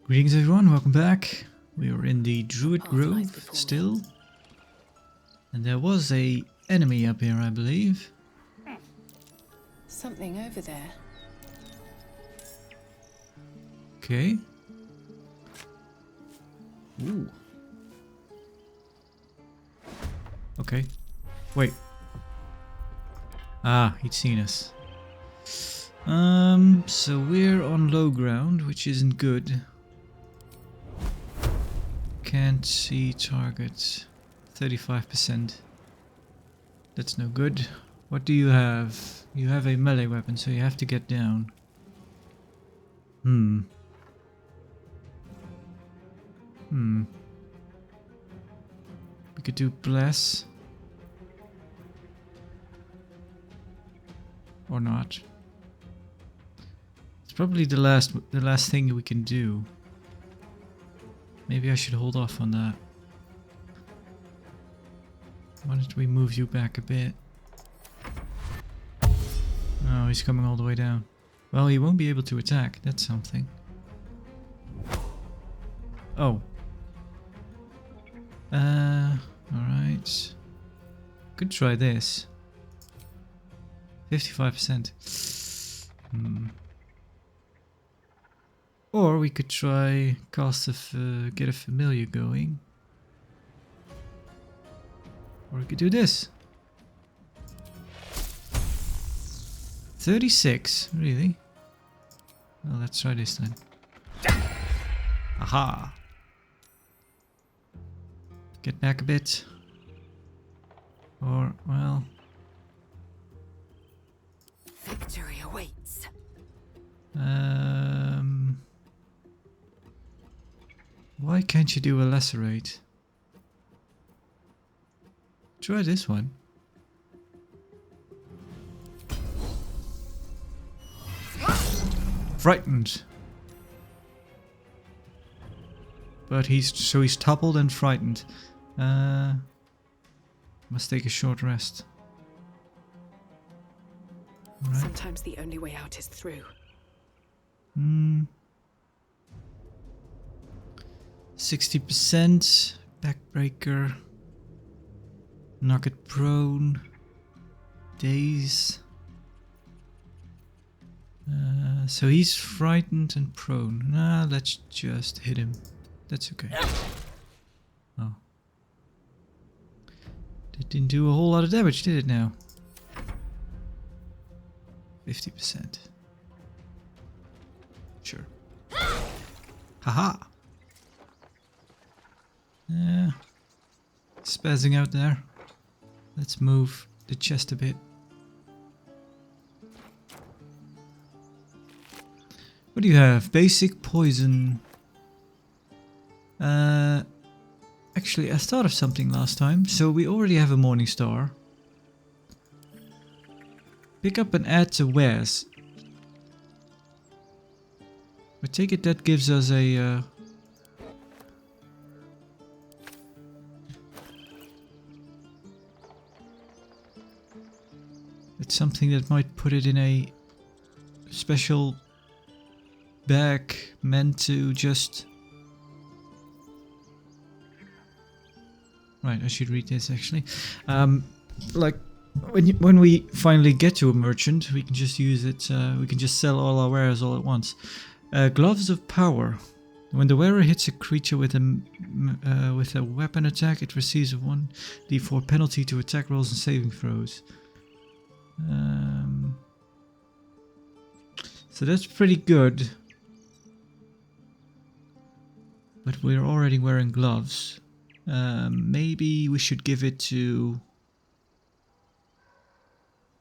Greetings everyone, welcome back. We are in the Druid Grove still. And there was a enemy up here, I believe. Something over there. Okay. Ooh. Okay. Wait. Ah, he'd seen us. So we're on low ground, which isn't good. Can't see target. 35%. That's no good. What do you have? You have a melee weapon, so you have to get down. We could do bless. Or not. It's probably the last thing we can do. Maybe I should hold off on that. Why don't we move you back a bit? Oh, he's coming all the way down. Well, he won't be able to attack. That's something. Oh. Alright. Could try this. 55%. Or we could try cast get a familiar going. Or we could do this. 36, really? Well, let's try this then. Aha! Get back a bit. Or, well... Victory awaits. Why can't you do a lacerate? Try this one. Frightened. But he's toppled and frightened. Must take a short rest. Right. Sometimes the only way out is through. 60%. Backbreaker. Knock it prone. Daze. So he's frightened and prone. Nah, let's just hit him. That's okay. Oh. That didn't do a whole lot of damage, did it now? 50%. Sure. Haha! Yeah. Spazzing out there. Let's move the chest a bit. What do you have? Basic poison. Actually, I thought of something last time. So we already have a Morning Star. Pick up and add to wares. I take it that gives us a... It's something that might put it in a special bag meant to just... Right, I should read this actually. Like when we finally get to a merchant, we can just use it. We can just sell all our wares all at once. Gloves of power. When the wearer hits a creature with a weapon attack, it receives a 1d4 penalty to attack rolls and saving throws. So that's pretty good. But we're already wearing gloves. Maybe we should give it to...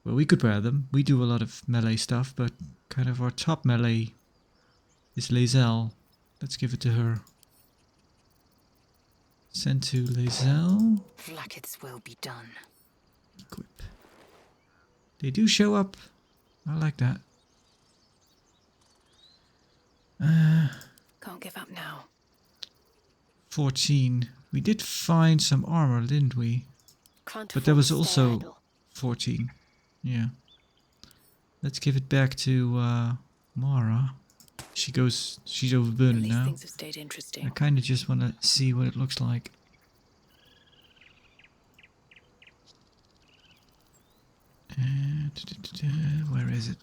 Well, we could wear them. We do a lot of melee stuff, but kind of our top melee is Lae'zel. Let's give it to her. Send to Lae'zel. Like its will be done. Equip. They do show up. I like that. Can't give up now. 14. We did find some armor, didn't we? But there was also 14. Yeah. Let's give it back to Mara. she's At overburdened least now. things have stayed I interesting. kind of just want to see what it looks like. Where is it?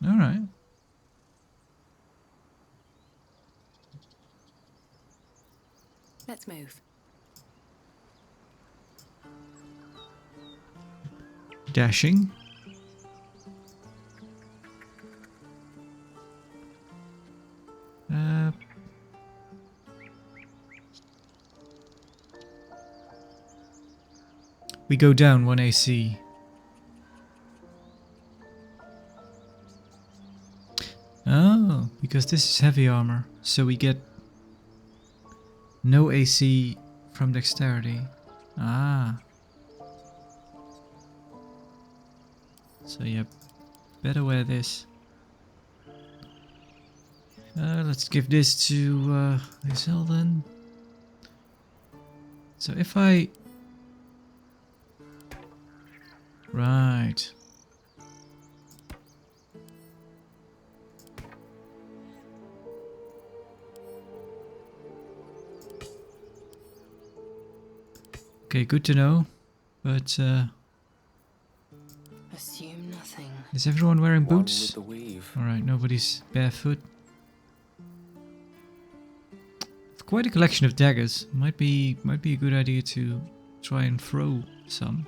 All right. Let's move. Dashing. We go down 1 AC. Oh, because this is heavy armor, so we get no AC from dexterity. Ah. So yeah, better wear this. Let's give this to Hazel then. So if I... Right. Okay, good to know. But Assume nothing. is everyone wearing One boots? with the weave. Alright, nobody's barefoot. Quite a collection of daggers. Might be a good idea to try and throw some.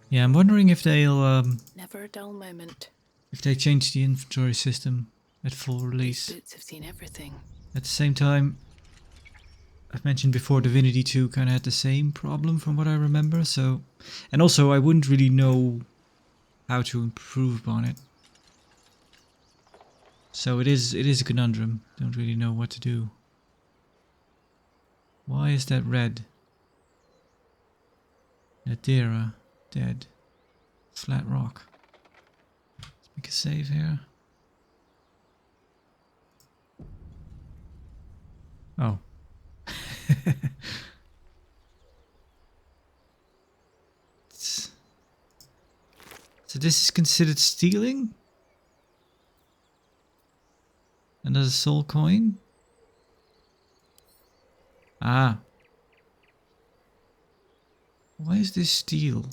Yeah, I'm wondering if they'll Never a dull moment. if they change the inventory system at full These release. boots have seen everything. At the same time, I've mentioned before Divinity 2 kind of had the same problem from what I remember, so... And also, I wouldn't really know how to improve on it. So it is a conundrum. Don't really know what to do. Why is that red? Nadira, dead. Flat rock. Let's make a save here. Oh. So this is considered stealing? Another soul coin? Ah. Why is this steal?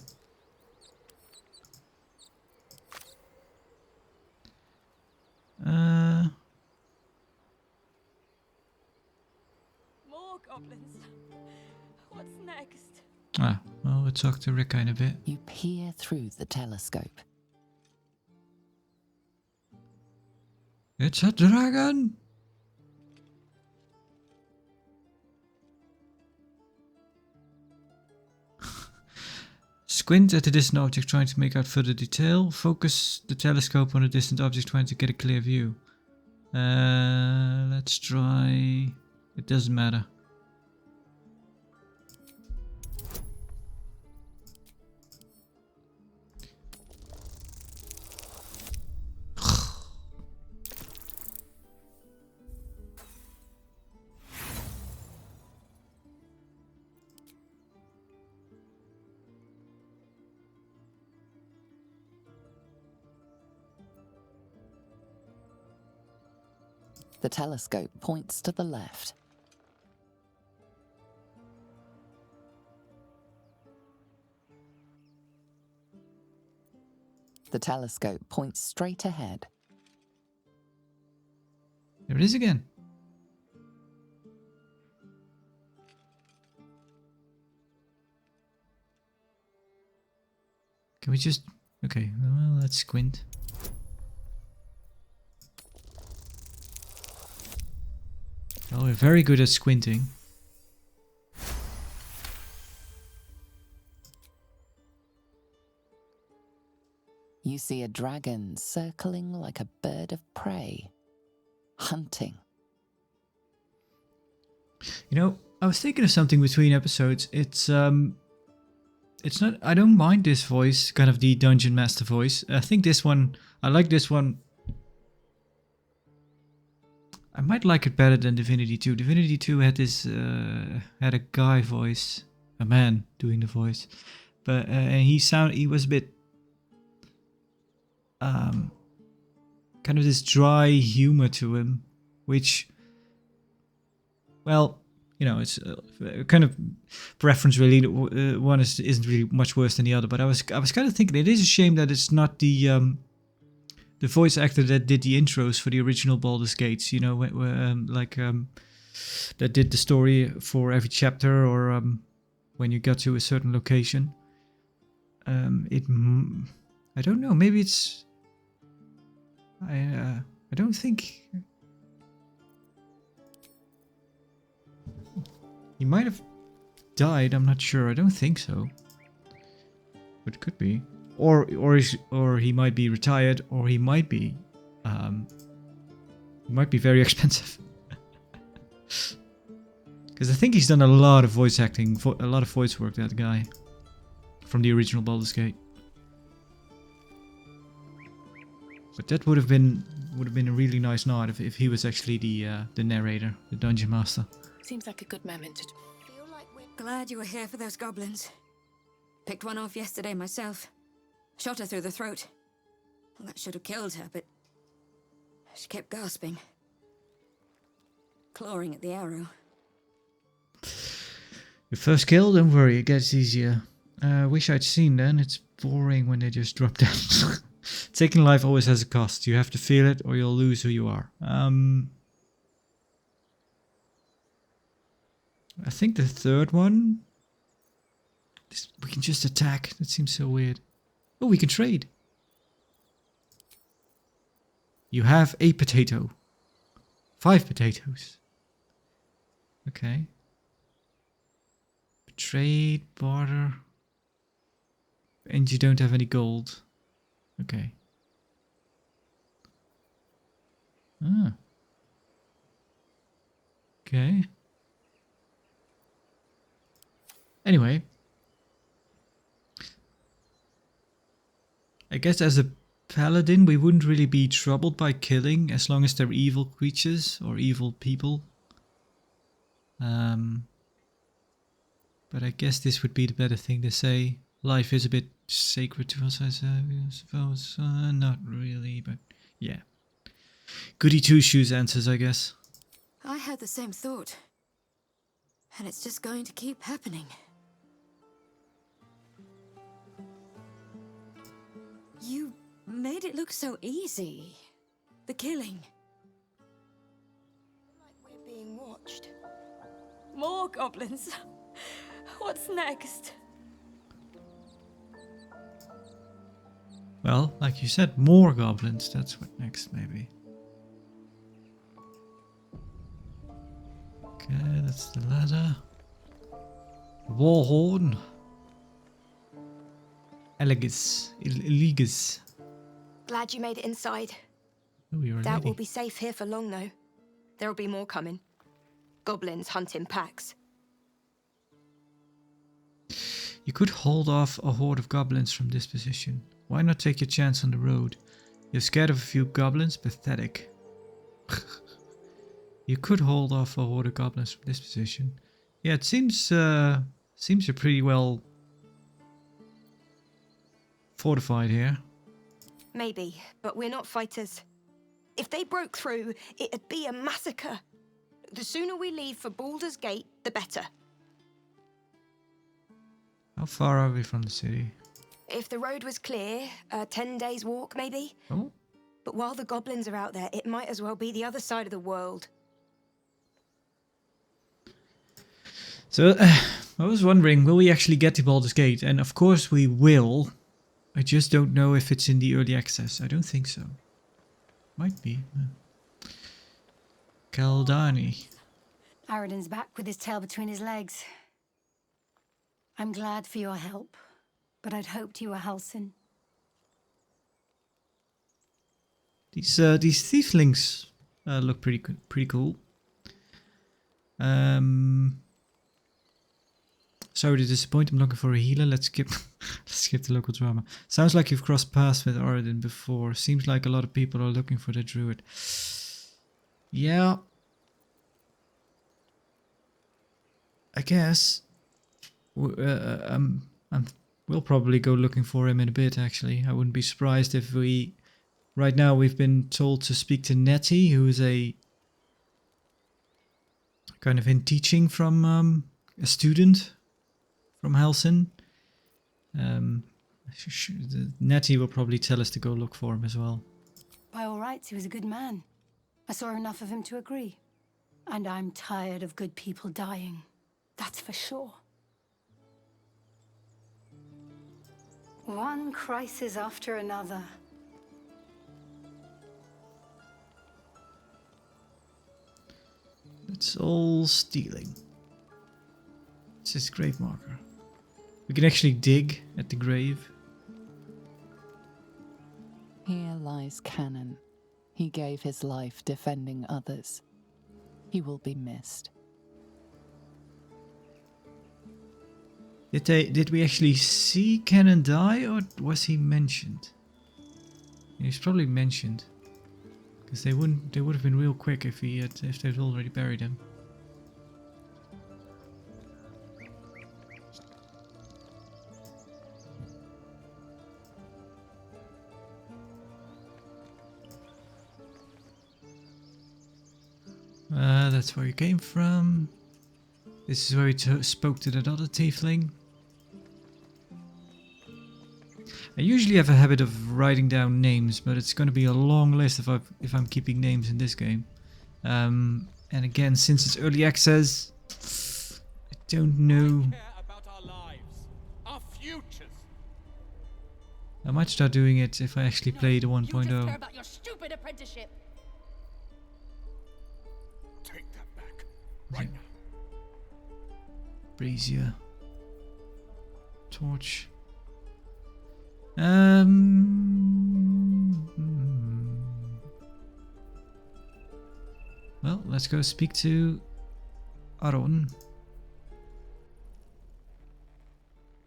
More goblins. What's next? Ah, well, we'll talk to Rika in a bit. You peer through the telescope. It's a dragon! Squint at the distant object trying to make out further detail. Focus the telescope on a distant object trying to get a clear view. Let's try... It doesn't matter. The telescope points to the left. The telescope points straight ahead. There it is again. Can we just... Okay, well, let's squint. Oh, we're very good at squinting. You see a dragon circling like a bird of prey, hunting. You know, I was thinking of something between episodes. It's not... I don't mind this voice, kind of the Dungeon Master voice. I think this one... I like this one I might like it better than Divinity 2. Divinity 2 had this had a guy voice, a man doing the voice, but and he was a bit kind of this dry humor to him, which, well, you know, it's kind of preference really. One isn't really much worse than the other, but I was kind of thinking it is a shame that it's not the voice actor that did the intros for the original Baldur's Gates, you know, that did the story for every chapter, or when you got to a certain location. I don't know. Maybe it's. I don't think. He might have died. I'm not sure. I don't think so. But it could be. Or he might be retired, or he might be very expensive. Because I think he's done a lot of voice acting, a lot of voice work. That guy from the original Baldur's Gate. But that would have been a really nice nod if he was actually the narrator, the dungeon master. Seems like a good moment to Feel like we're glad you were here for those goblins. Picked one off yesterday myself. Shot her through the throat. Well, that should have killed her, but she kept gasping. Clawing at the arrow. Your first kill, don't worry, it gets easier. Wish I'd seen then. It's boring when they just drop down. Taking life always has a cost. You have to feel it or you'll lose who you are. I think the third one, we can just attack. That seems so weird. Oh, we can trade. You have a potato. 5 potatoes. Okay. Trade, barter. And you don't have any gold. Okay. Ah. Okay. Anyway. I guess as a paladin we wouldn't really be troubled by killing as long as they're evil creatures or evil people. But I guess this would be the better thing to say. Life is a bit sacred to us, I suppose. Not really, but yeah. Goody two-shoes answers, I guess. I had the same thought. And it's just going to keep happening. You made it look so easy. The killing. Like we're being watched. More goblins. What's next? Well, like you said, more goblins. That's what next, maybe. Okay, that's the ladder. Warhorn. Eligus. Glad you made it inside. Oh, you're a Doubt lady. we'll be safe here for long, though. There'll be more coming. Goblins hunt in packs. You could hold off a horde of goblins from this position. Why not take your chance on the road? You're scared of a few goblins? Pathetic. You could hold off a horde of goblins from this position. Yeah, it seems you're pretty well fortified here. Maybe, but we're not fighters. If they broke through, it'd be a massacre. The sooner we leave for Baldur's Gate, the better. How far are we from the city? If the road was clear, 10 days walk maybe. Oh, But while the goblins are out there, it might as well be the other side of the world. so I was wondering, will we actually get to Baldur's Gate? And of course we will. I just don't know if it's in the early access. I don't think so. Might be. Kaldani. Aradin's back with his tail between his legs. I'm glad for your help, but I'd hoped you were Halsin. These tieflings look pretty cool. Sorry to disappoint. I'm looking for a healer. Let's skip the local drama. Sounds like you've crossed paths with Aradin before. Seems like a lot of people are looking for the druid. Yeah. I guess. We'll probably go looking for him in a bit, actually. I wouldn't be surprised if we... Right now we've been told to speak to Nettie, who is a... kind of in teaching from a student from Helsin. Nettie will probably tell us to go look for him as well. By all rights, he was a good man. I saw enough of him to agree. And I'm tired of good people dying. That's for sure. One crisis after another. It's all stealing. It's his grave marker. We can actually dig at the grave. Here lies Cannon. He gave his life defending others. He will be missed. Did we actually see Cannon die, or was he mentioned? He was probably mentioned, because they would have been real quick if they'd already buried him. That's where he came from. This is where he spoke to that other tiefling. I usually have a habit of writing down names, but it's going to be a long list if I'm keeping names in this game. And again, since it's early access, I don't know. About our lives, our futures. I might start doing it if I actually play the You just 1.0. care about your stupid apprenticeship. Take that back. Right now. Brazier. Torch. Well, let's go speak to Aron.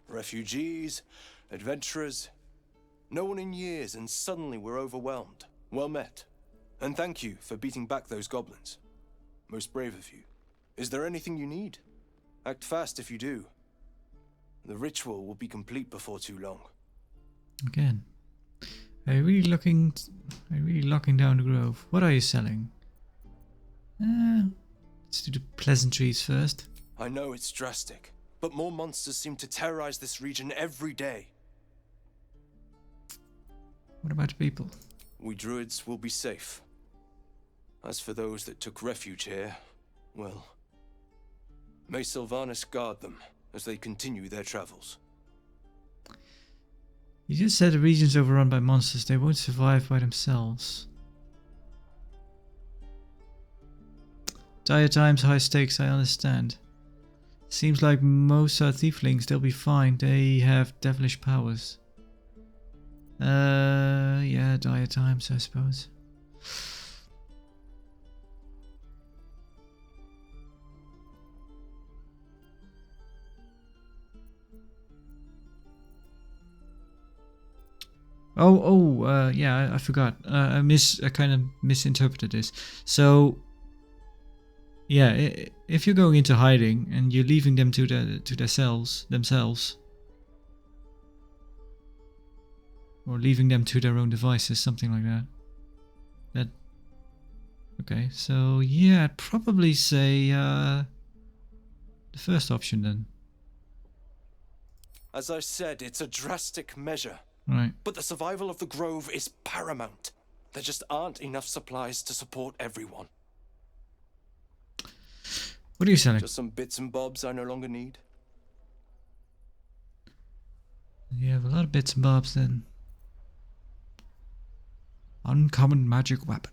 Refugees, adventurers, no one in years, and suddenly we're overwhelmed. Well met. And thank you for beating back those goblins. Most brave of you. Is there anything you need? Act fast if you do. The ritual will be complete before too long. Again. Are you really locking down the grove? What are you selling? Let's do the pleasantries first. I know it's drastic, but more monsters seem to terrorize this region every day. What about the people? We druids will be safe. As for those that took refuge here, well, may Sylvanas guard them as they continue their travels. You just said the region's overrun by monsters. They won't survive by themselves. Dire times, high stakes, I understand. Seems like most are tieflings. They'll be fine. They have devilish powers. Yeah, dire times, I suppose. Yeah, I forgot. I kind of misinterpreted this. So, yeah, if you're going into hiding and you're leaving them to themselves, or leaving them to their own devices, something like that. Okay, so yeah, I'd probably say the first option then. As I said, it's a drastic measure. Right. But the survival of the grove is paramount. There just aren't enough supplies to support everyone. What are you selling? Just some bits and bobs I no longer need. You have a lot of bits and bobs then. Uncommon magic weapon.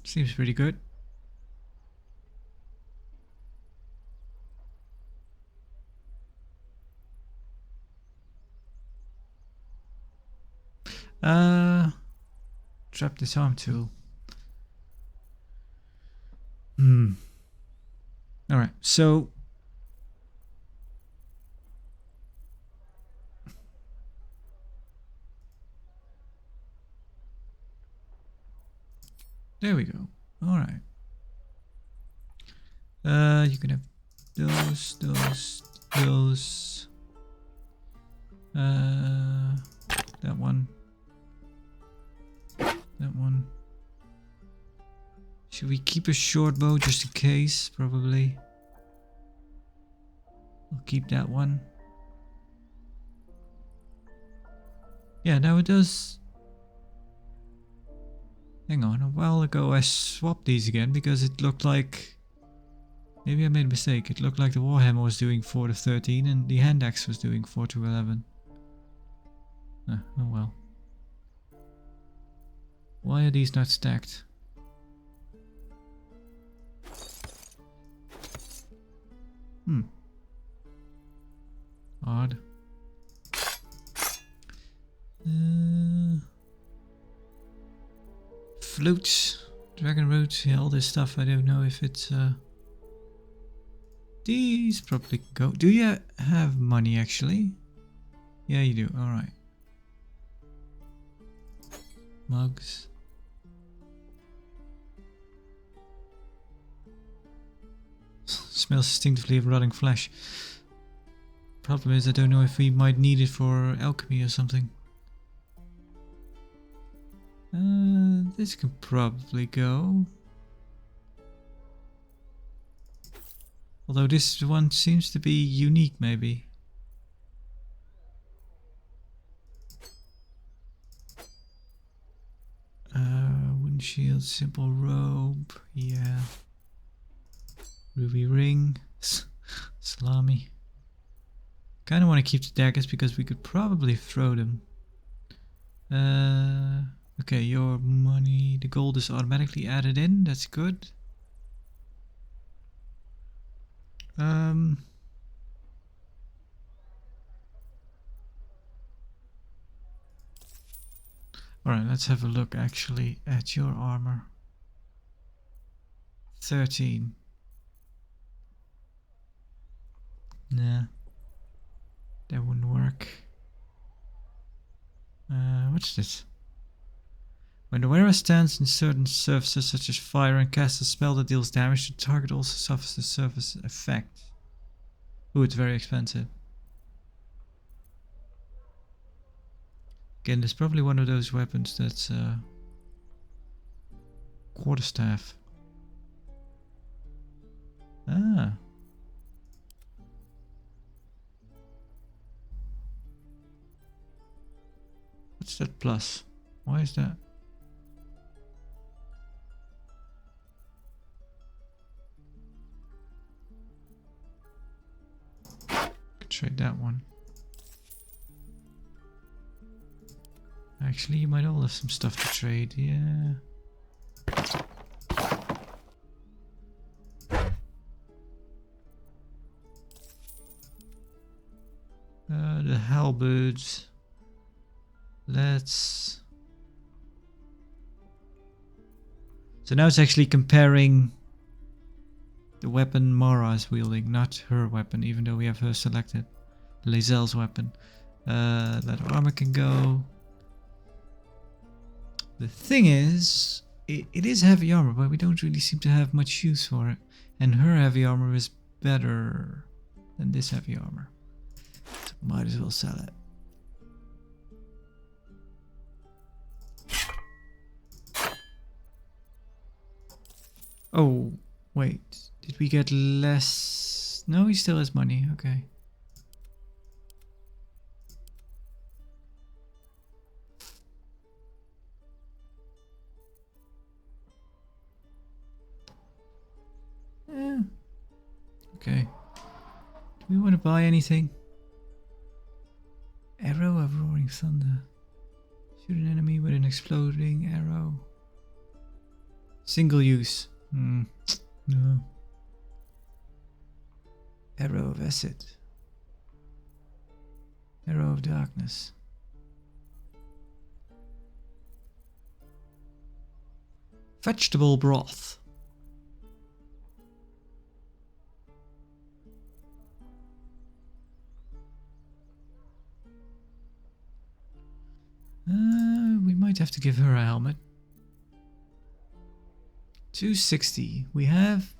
Seems pretty good. Trap disarm tool. Alright, so There we go. Alright. You can have those. That one. That one. Should we keep a short bow just in case? Probably. I'll keep that one. Yeah, now it does. Hang on, a while ago I swapped these again because it looked like... Maybe I made a mistake. It looked like the Warhammer was doing 4 to 13 and the hand axe was doing 4 to 11. Oh well. Why are these not stacked? Odd. Flutes, dragon roots, yeah, all this stuff. I don't know if it's these probably go. Do you have money actually? Yeah, you do. All right. Mugs. Smells distinctively of rotting flesh. Problem is, I don't know if we might need it for alchemy or something. This can probably go. Although this one seems to be unique, maybe. Wooden shield, simple robe, yeah. Ruby ring, salami. Kinda want to keep the daggers because we could probably throw them. Okay, your money, the gold is automatically added in, that's good. Alright, let's have a look actually at your armor. 13. Nah, that wouldn't work. What's this? When the wearer stands in certain surfaces such as fire and casts a spell that deals damage, the target also suffers the surface effect. Ooh, it's very expensive. Again, there's probably one of those weapons that's quarterstaff. Ah. What's that plus? Why is that? Trade that one. Actually, you might all have some stuff to trade, yeah. The halberds. Let's... So now it's actually comparing the weapon Mara is wielding, not her weapon, even though we have her selected. Lae'zel's weapon. That armor can go. The thing is, it is heavy armor, but we don't really seem to have much use for it. And her heavy armor is better than this heavy armor. So might as well sell it. Oh, wait. Did we get less? No, he still has money. Okay. Okay. Do we want to buy anything? Arrow of roaring thunder. Shoot an enemy with an exploding arrow. Single use. No. Arrow of acid. Arrow of darkness. Vegetable broth. We might have to give her a helmet. 260. We have...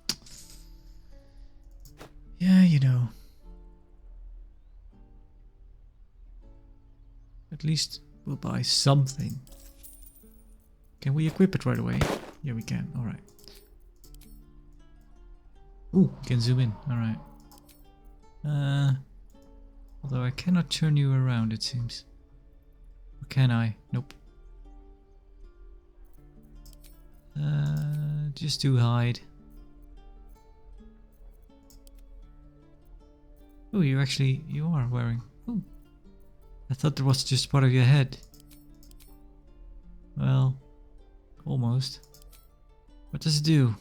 Yeah, you know. At least we'll buy something. Can we equip it right away? Yeah, we can. Alright. Ooh, we can zoom in. Alright. Although I cannot turn you around, it seems. Or can I? Nope. Just do hide. Oh, you are wearing. Oh, I thought that was just part of your head. Well, almost. What does it do?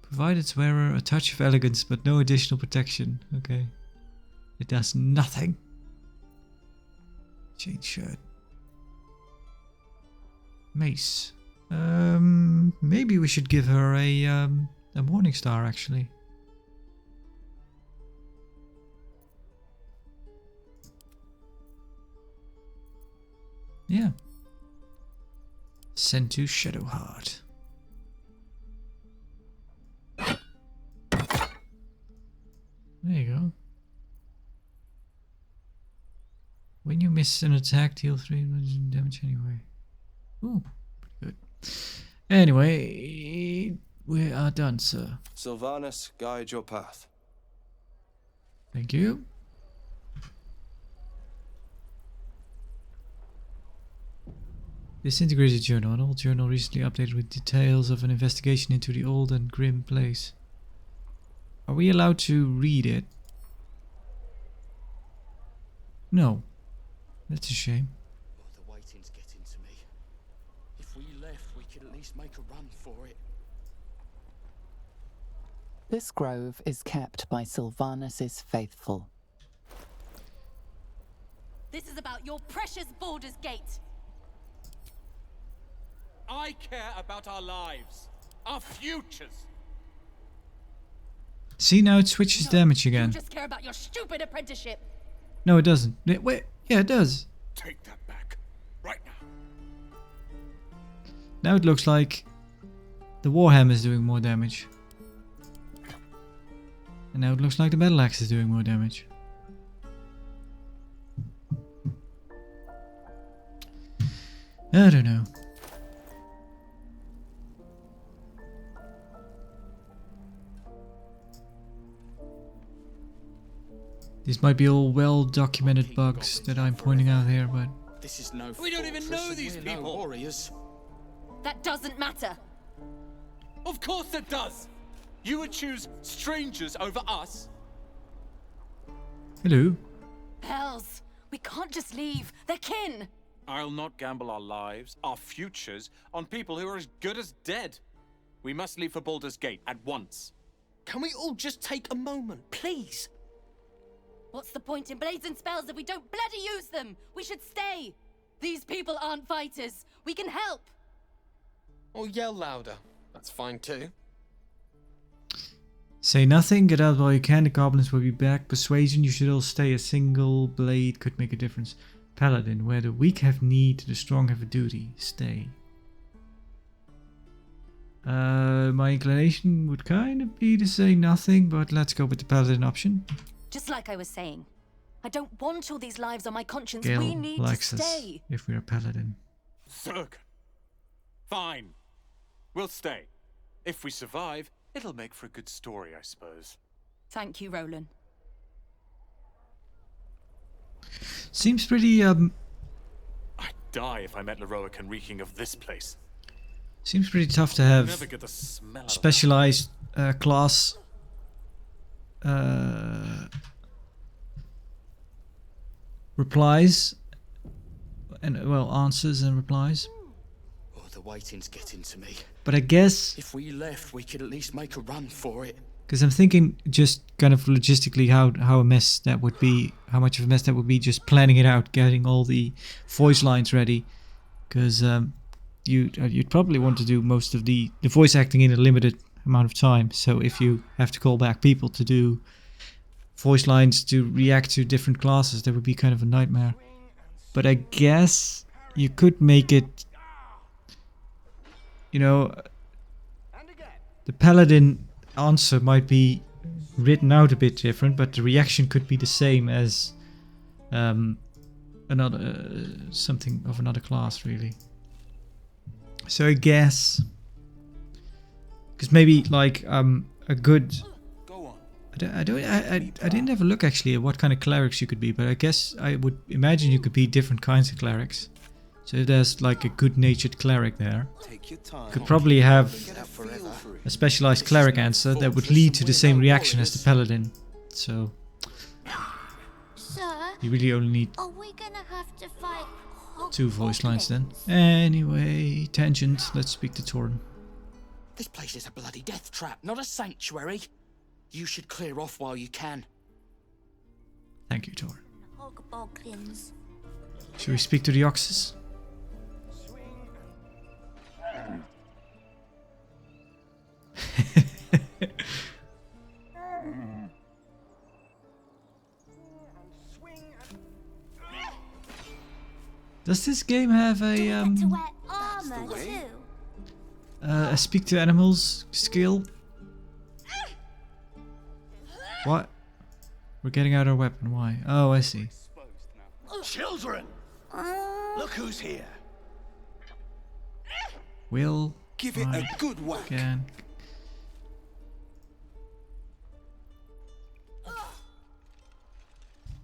Provide its wearer a touch of elegance, but no additional protection. Okay. It does nothing. Change shirt. Mace. Maybe we should give her a morning star, actually. Yeah. Send to Shadowheart. There you go. When you miss an attack, deal 3 damage anyway. Ooh, pretty good. Anyway, we are done, sir. Sylvanas, guide your path. Thank you. Disintegrated journal. An old journal recently updated with details of an investigation into the old and grim place. Are we allowed to read it? No. That's a shame. Oh, the waiting's getting to me. If we left, we could at least make a run for it. This grove is kept by Sylvanus' faithful. This is about your precious Baldur's Gate. I care about our lives, our futures. See, now it switches damage again. You just care about your stupid apprenticeship. No, it doesn't. Wait, yeah, it does. Take that back, right now. Now it looks like the Warhammer is doing more damage. And now it looks like the Battle Axe is doing more damage. I don't know. These might be all well-documented bugs that I'm pointing out here, but... This is no. We don't even know these people. No warriors. That doesn't matter. Of course it does. You would choose strangers over us. Hello. Hells, we can't just leave. They're kin. I'll not gamble our lives, our futures, on people who are as good as dead. We must leave for Baldur's Gate at once. Can we all just take a moment, please? What's the point in blazing spells if we don't bloody use them? We should stay. These people aren't fighters. We can help. Or yell louder. That's fine too. Say nothing, get out while you can, the goblins will be back. Persuasion, you should all stay. A single blade could make a difference. Paladin, where the weak have need, the strong have a duty. Stay. My inclination would kind of be to say nothing, but let's go with the Paladin option. Just like I was saying, I don't want all these lives on my conscience. Gale We need likes to us stay. if we're a Paladin. Zerg. Fine. We'll stay. If we survive, it'll make for a good story, I suppose. Thank you, Roland. Seems pretty, I'd die if I met Leroican reeking of this place. seems pretty tough to Never have get the smell of specialized class replies and, well, answers and replies. Oh, the waiting's getting to me. But I guess, If we left, we could at least make a run for it. because I'm thinking just kind of logistically how a mess that would be, how much of a mess that would be just planning it out, getting all the voice lines ready, because you'd probably want to do most of the voice acting in a limited amount of time. So if you have to call back people to do voice lines to react to different classes, that would be kind of a nightmare. But I guess you could make it, you know, the Paladin answer might be written out a bit different, but the reaction could be the same as another something of another class, really. So I guess because maybe like a good. I didn't have a look actually at what kind of clerics you could be, but I guess I would imagine you could be different kinds of clerics. So if there's like a good-natured cleric there, you could probably have a specialized cleric answer that would lead to the same reaction as the paladin. So Sir, you really only need are we gonna have to fight 2 voice lines then. Anyway, tangent. Let's speak to Torn. This place is a bloody death trap, not a sanctuary. You should clear off while you can. Thank you, Torn. hogboglins? Should we speak to the Acces? Does this game have To wear armor too? a speak to animals skill? What? We're getting out our weapon. Why? Oh, I see. Children! Look who's here. Will Give it a good whack. Can.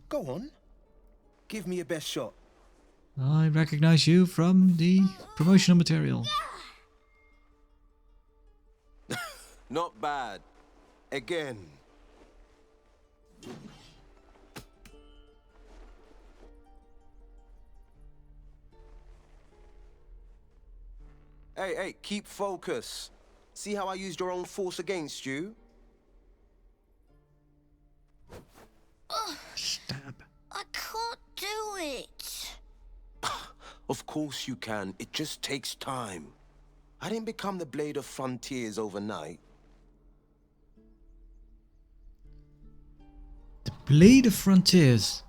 Go on. Give me your best shot. I recognize you from the promotional material. Not bad. Again. Hey, keep focus. See how I used your own force against you? Stab. I can't do it. Of course you can. It just takes time. I didn't become the Blade of Frontiers overnight. The Blade of Frontiers.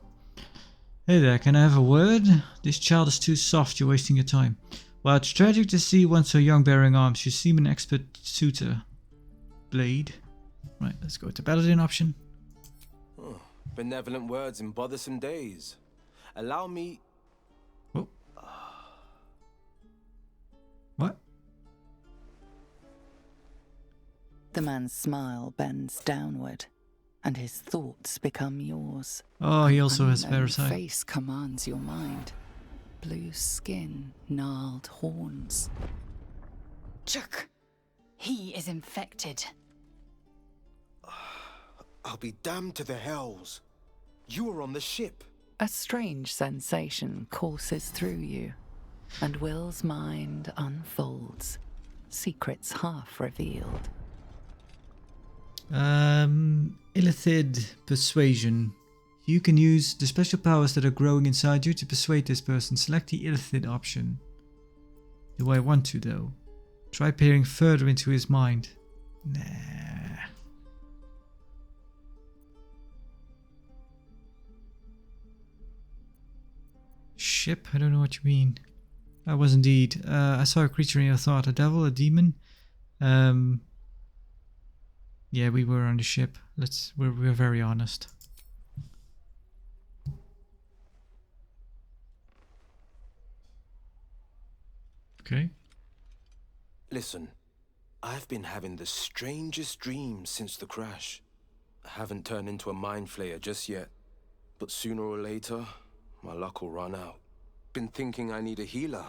Hey there, can I have a word? This child is too soft, you're wasting your time. Well, it's tragic to see one so young bearing arms. You seem an expert suitor. Blade. Right, let's go with the Paladin option. Oh, benevolent words in bothersome days. Allow me... Oh. What? The man's smile bends downward, and his thoughts become yours. Oh, he also has Unknown parasite. face commands your mind. Blue skin, gnarled horns. Chuck, he is infected. I'll be damned to the hells. You were on the ship. A strange sensation courses through you, and Will's mind unfolds, secrets half revealed. Illithid Persuasion. You can use the special powers that are growing inside you to persuade this person. Select the Illithid option. Do I want to, though? Try peering further into his mind. Nah. Ship? I don't know what you mean. I was indeed. I saw a creature in your thought. A devil? A demon? Yeah, we were on the ship. We're very honest. Okay. Listen, I've been having the strangest dreams since the crash. I haven't turned into a mind flayer just yet, but sooner or later, my luck will run out. Been thinking I need a healer.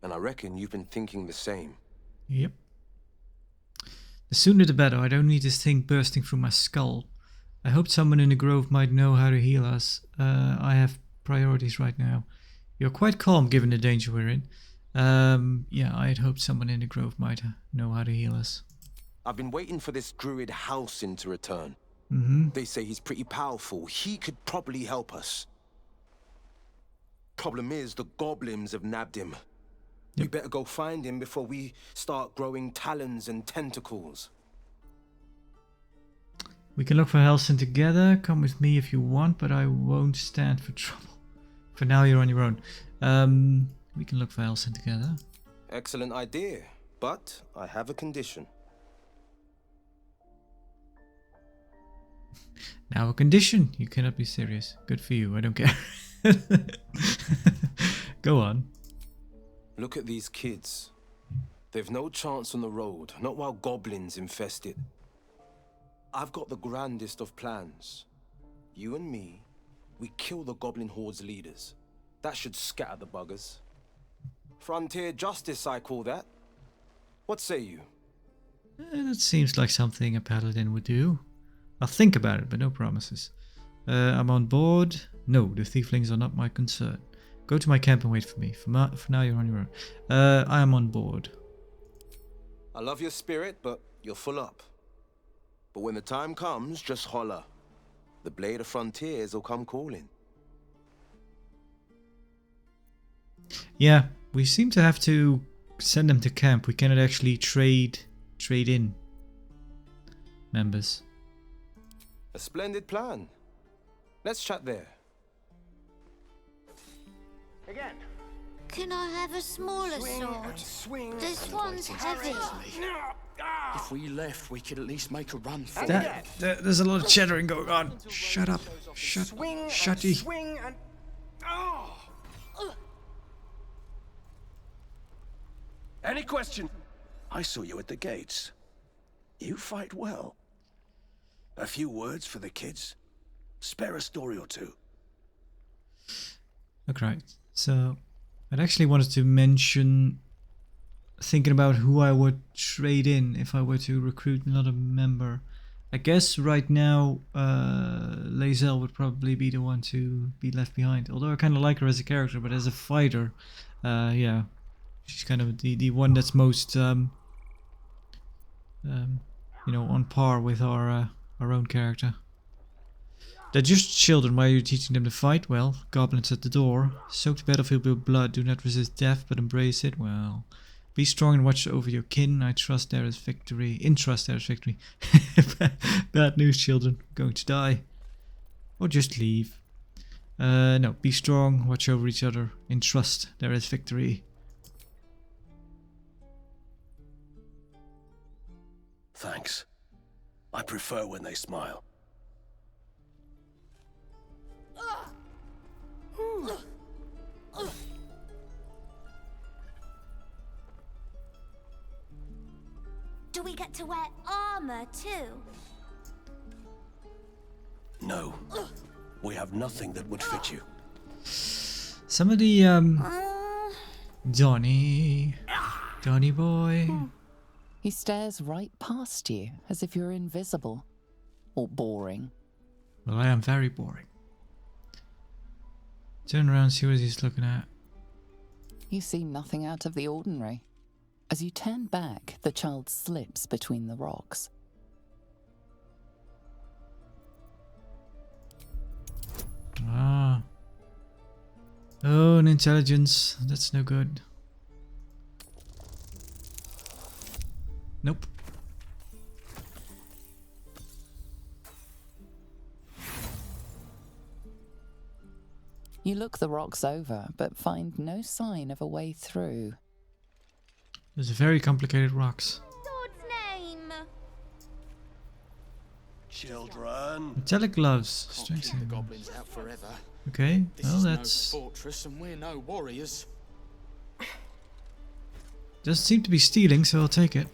And I reckon you've been thinking the same. Yep. The sooner the better. I don't need this thing bursting through my skull. I hoped someone in the grove might know how to heal us. I have priorities right now. You're quite calm given the danger we're in. Yeah, I had hoped someone in the grove might know how to heal us. I've been waiting for this druid Halcyon to return. They say he's pretty powerful. He could probably help us. Problem is, the goblins have nabbed him. We better go find him before we start growing talons and tentacles. We can look for Halcyon together. Come with me if you want, but I won't stand for trouble. For now, you're on your own. We can look for Halcyon together. Excellent idea. But I have a condition. Now a condition. You cannot be serious. Good for you. I don't care. Go on. Look at these kids. They've no chance on the road, not while goblins infest it. I've got the grandest of plans. You and me, we kill the goblin horde's leaders. That should scatter the buggers. Frontier justice, I call that. What say you? That seems like something a paladin would do. I'll think about it, but no promises. I'm on board. No, the thieflings are not my concern. Go to my camp and wait for me. For now, you're on your own. I am on board. I love your spirit, but you're full up. But when the time comes, just holler. The blade of frontiers will come calling. Yeah, we seem to have to send them to camp. We cannot actually trade in members. A splendid plan. Let's chat there. Again. Can I have a smaller sword? This one's heavy. If we left, we could at least make a run for it. There's a lot of chattering going on. Shut up. Shutty. Swing and... Any question? I saw you at the gates. You fight well. A few words for the kids. Spare a story or two. Okay, so I'd actually wanted to mention thinking about who I would trade in if I were to recruit another member. I guess right now Lae'zel would probably be the one to be left behind. Although I kind of like her as a character, but as a fighter, yeah, she's kind of the one that's most you know, on par with our own character. They're just children. Why are you teaching them to fight? Well, goblins at the door. Soak the battlefield with blood. Do not resist death, but embrace it. Well, be strong and watch over your kin. I trust there is victory. In trust there is victory. Bad news, children. Going to die. Or just leave. No, be strong. Watch over each other. In trust there is victory. Thanks. I prefer when they smile. Do we get to wear armor too? No. We have nothing that would fit you. Some of the Donnie boy. He stares right past you as if you're invisible or boring. Well, I am very boring. Turn around, see what he's looking at. You see nothing out of the ordinary. As you turn back, the child slips between the rocks. Ah. Oh, an intelligence. That's no good. Nope. You look the rocks over, but find no sign of a way through. There's very complicated rocks. Sword's name. Children. Metallic gloves. Can't Strength keep the saving. goblins out forever. Okay, This well is that's... no fortress and we're no warriors. Doesn't seem to be stealing, so I'll take it.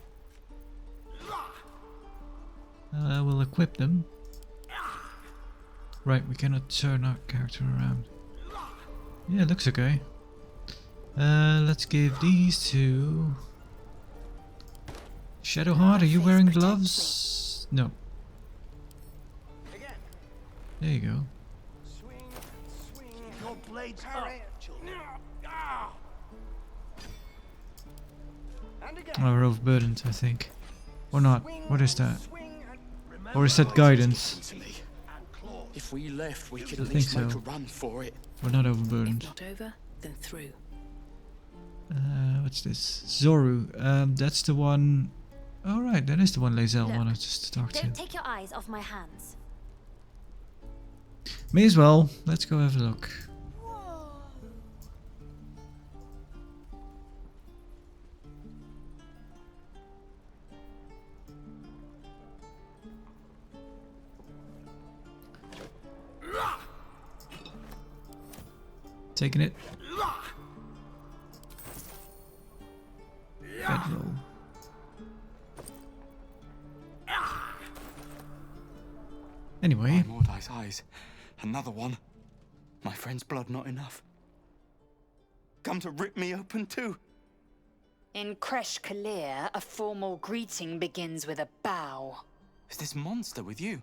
We'll equip them. Right, we cannot turn our character around. Yeah, it looks okay. Let's give these to... Shadowheart, are you wearing gloves? No. There you go. Your blades up, children. Oh, we're overburdened, I think. Or not. What is that? Or is that guidance? If we left, we could I at think least make so. a run for it. We're not overburdened. Not over, then through. What's this? Zoru. That's the one... Alright, that is the one Lae'zel Look, wanted us to talk to. Don't take your eyes off my hands. May as well. Let's go have a look. Taking it. Bedroll. Anyway. My Mordai's eyes. Another one. My friend's blood not enough. Come to rip me open too. In Kresh Kalir, a formal greeting begins with a bow. Is this monster with you?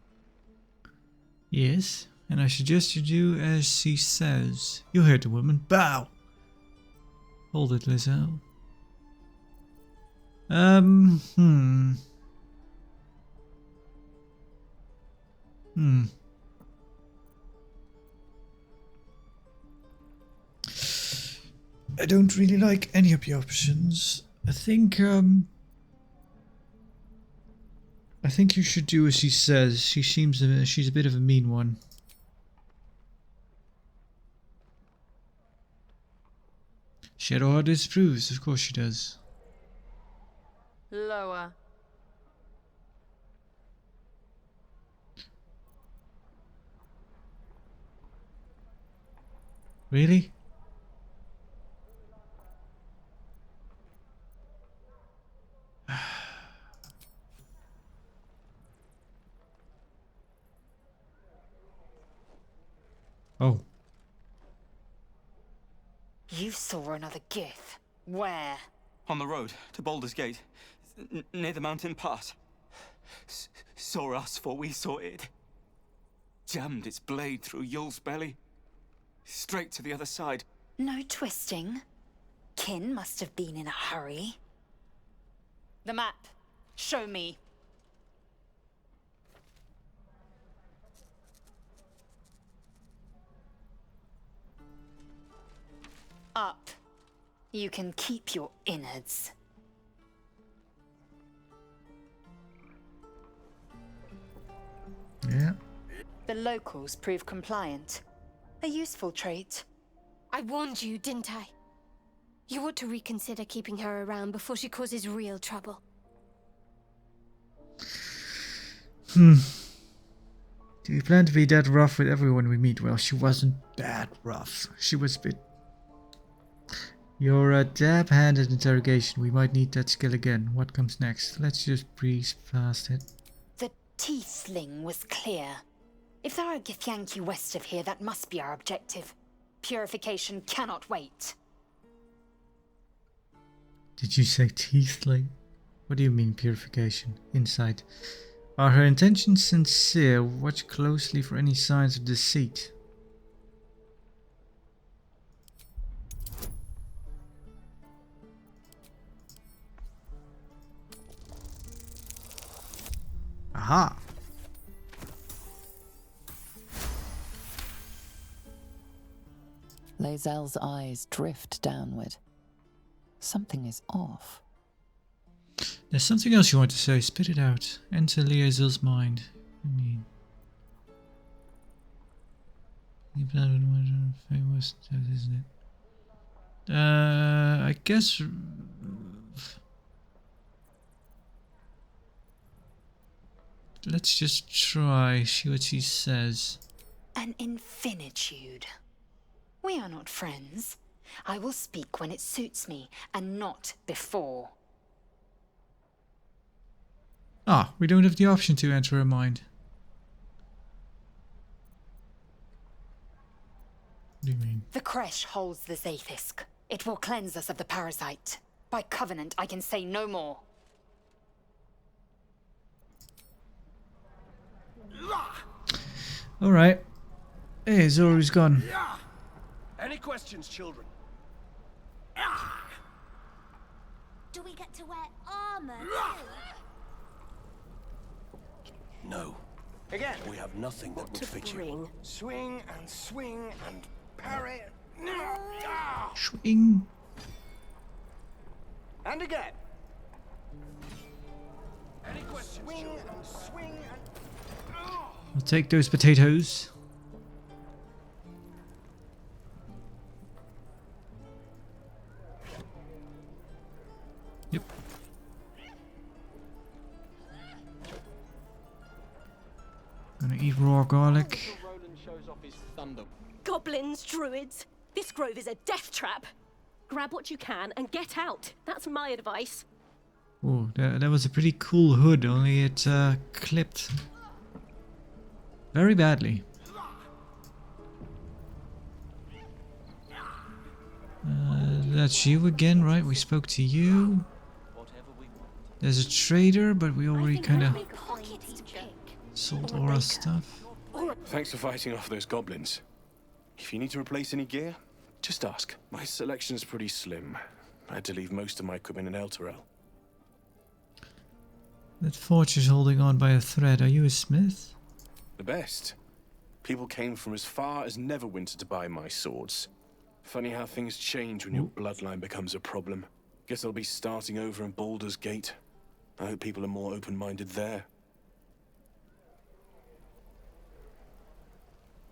Yes, and I suggest you do as she says. You heard the woman. Bow! Hold it, Lizelle. I don't really like any of the options. I think you should do as she says. She's a bit of a mean one. Shadowheart disapproves, of course she does. Lower. Really? Oh. You saw another Gith. Where? On the road to Baldur's Gate, near the mountain pass. Saw us for we saw it. Jammed its blade through Yul's belly. Straight to the other side. No twisting. Kin must have been in a hurry. The map. Show me. Up. You can keep your innards. Yeah. The locals prove compliant. A useful trait. I warned you, didn't I? You ought to reconsider keeping her around before she causes real trouble. Do we plan to be that rough with everyone we meet? Well, she wasn't that rough. She was a bit... You're a dab-handed interrogation. We might need that skill again. What comes next? Let's just breeze past it. The Tiefling was clear. If there are Githyanki west of here, that must be our objective. Purification cannot wait. Did you say tiefling? What do you mean purification? Inside. Are her intentions sincere? Watch closely for any signs of deceit. Aha! Lae'zel's eyes drift downward. Something is off. There's something else you want to say. Spit it out. Enter Lae'zel's mind. I mean... famous, isn't it? I guess... Let's just try, see what she says. An infinitude. We are not friends. I will speak when it suits me, and not before. Ah, we don't have the option to enter her mind. What do you mean? The Kresh holds the Zaithisk. It will cleanse us of the parasite. By covenant, I can say no more. Alright. Hey, Zoru's gone. Any questions, children? Do we get to wear armor No. Again. We have nothing that would fit you. Swing and swing and parry. Swing. And again. Any questions? Swing and swing and... I'll take those potatoes. Yep. Gonna eat raw garlic. Roland shows off his thunder. Goblins, druids, This grove is a death trap. Grab what you can and get out. That's my advice. Oh, that was a pretty cool hood, only it clipped very badly. That's you again, right? We spoke to you. There's a trader, but we already kind of sold all our stuff. Thanks for fighting off those goblins. If you need to replace any gear, just ask. My selection's pretty slim. I had to leave most of my equipment in Elturel. That forge is holding on by a thread. Are you a smith? The best. People came from as far as Neverwinter to buy my swords. Funny how things change when your bloodline becomes a problem. Guess I'll be starting over in Baldur's Gate. I hope people are more open-minded there.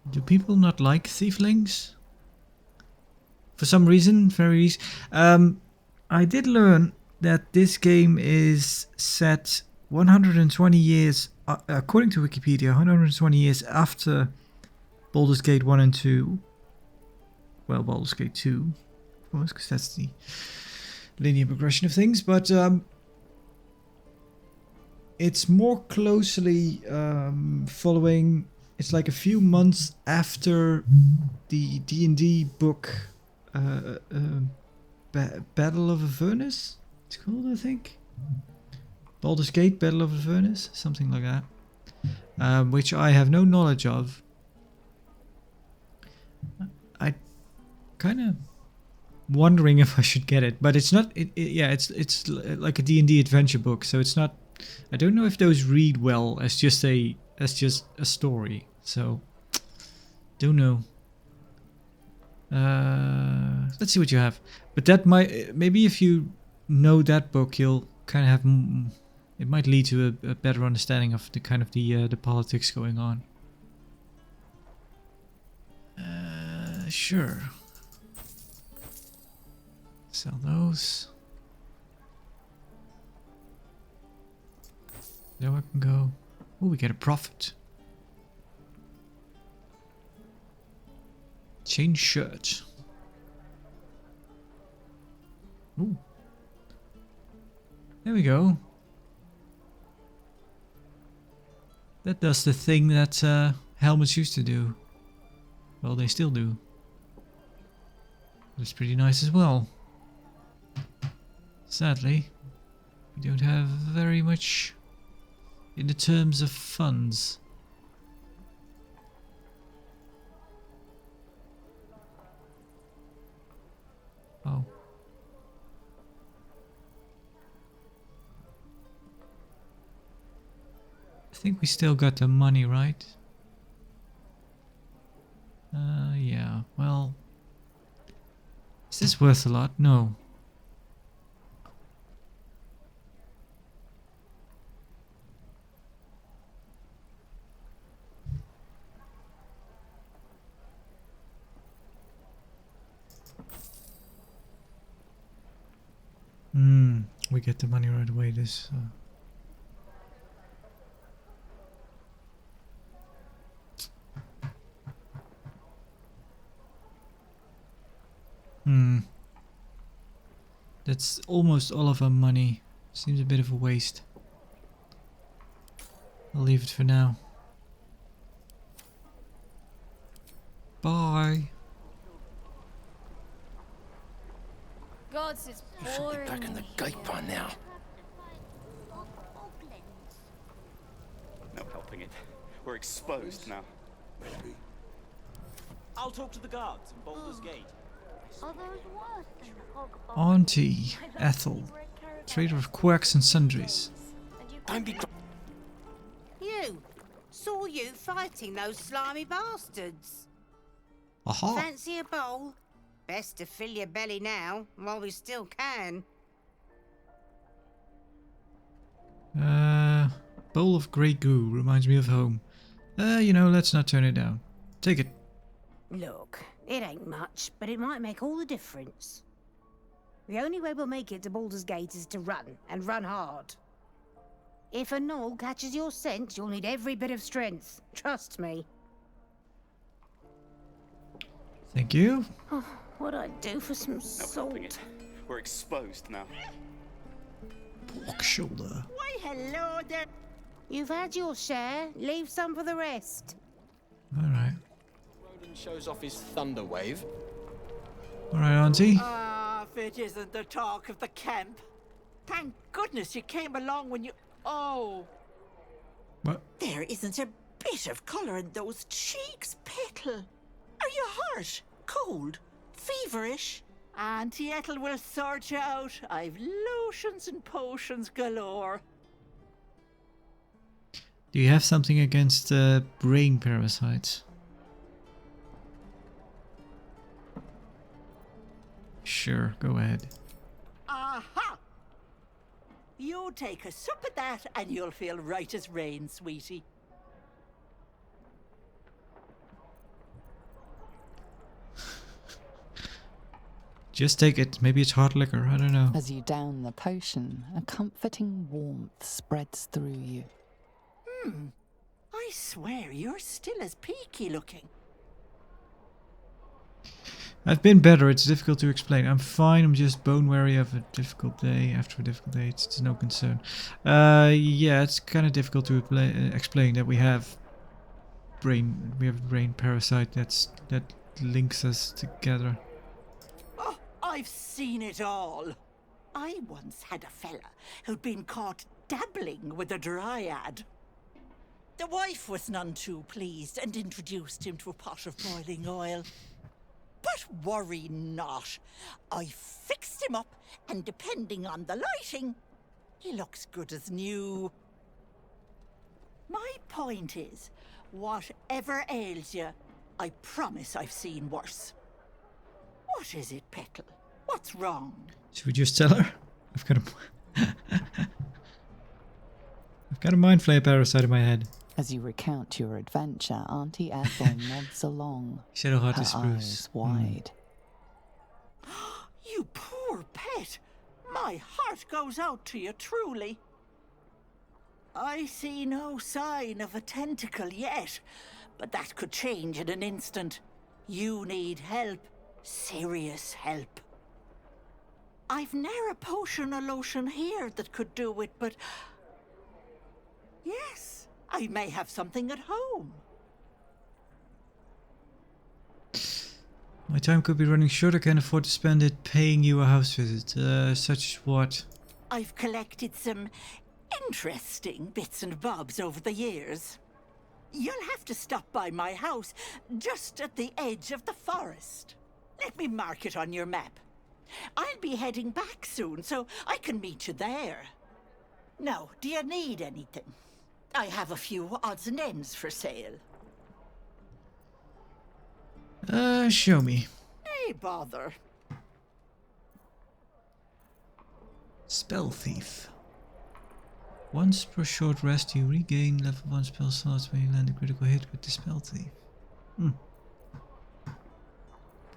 Do people not like thieflings? For some reason, very easy. I did learn that this game is set 120 years, according to Wikipedia, 120 years after Baldur's Gate 1 and 2. Well, Baldur's Gate 2, of course, because that's the linear progression of things, but it's more closely following. It's like a few months after the D&D book, Battle of Avernus. It's called, I think. Baldur's Gate, Battle of Avernus, something like that, which I have no knowledge of. I kind of wondering if I should get it, but it's not. It's like a D&D adventure book, so it's not. I don't know if those read well as just a story. So don't know. Let's see what you have. But that might, maybe if you know that book, you'll kind of have. It might lead to a better understanding of the kind of the politics going on. Sure. Sell those. There I can go. Oh, we get a profit. Change shirt. Ooh. There we go. That does the thing that helmets used to do. Well, they still do. That's pretty nice as well. Sadly, we don't have very much in the terms of funds. Oh. I think we still got the money, right? Yeah, well... Is this worth a lot? No. We get the money right away. This. That's almost all of our money. Seems a bit of a waste. I'll leave it for now. Bye. Gods, it's You should boring. be back in the gate by now. No helping it. We're exposed now. Maybe. I'll talk to the guards in Baldur's Gate. Are those worse than hog Auntie Ethel, trader of quirks and sundries. Don't be. You! Saw you fighting those slimy bastards. Aha. Fancy a bowl? Best to fill your belly now, while we still can. Bowl of grey goo reminds me of home. You know, let's not turn it down. Take it. Look, it ain't much, but it might make all the difference. The only way we'll make it to Baldur's Gate is to run, and run hard. If a gnoll catches your scent, you'll need every bit of strength. Trust me. Thank you. Oh, what'd I do for some salt? We're exposed now. Pork shoulder. Why, hello there. You've had your share. Leave some for the rest. Alright. Roden shows off his thunder wave. Alright, Auntie. Ah, if it isn't the talk of the camp. Thank goodness you came along when you... Oh. What? There isn't a bit of colour in those cheeks, Petal. Are you hurt? Cold? Feverish? Auntie Ethel will sort you out. I've lotions and potions galore. Do you have something against brain parasites? Sure, go ahead. Aha! You take a sup of that and you'll feel right as rain, sweetie. Just take it. Maybe it's hard liquor. I don't know. As you down the potion, a comforting warmth spreads through you. I swear you're still as peaky looking. I've been better. It's difficult to explain. I'm fine. I'm just bone weary of a difficult day. After a difficult day, it's no concern. Yeah, it's kind of difficult to explain that we have a brain parasite that links us together. Oh, I've seen it all. I once had a fella who'd been caught dabbling with a dryad. The wife was none too pleased and introduced him to a pot of boiling oil. But worry not. I fixed him up, and depending on the lighting, he looks good as new. My point is, whatever ails you, I promise I've seen worse. What is it, Petal? What's wrong? Should we just tell her? I've got a mind flayer parasite in my head. As you recount your adventure, Auntie Ethel nods along, Shadowheart her is spruce. eyes wide. You poor pet! My heart goes out to you, truly. I see no sign of a tentacle yet, but that could change in an instant. You need help. Serious help. I've ne'er a potion or lotion here that could do it, but... Yes, I may have something at home. My time could be running short. I can't afford to spend it paying you a house visit. Such what? I've collected some interesting bits and bobs over the years. You'll have to stop by my house, just at the edge of the forest. Let me mark it on your map. I'll be heading back soon, so I can meet you there. Now, do you need anything? I have a few odds and ends for sale. Show me. Hey, bother. Spell Thief. Once per short rest, you regain level 1 spell slots when you land a critical hit with the Spell Thief.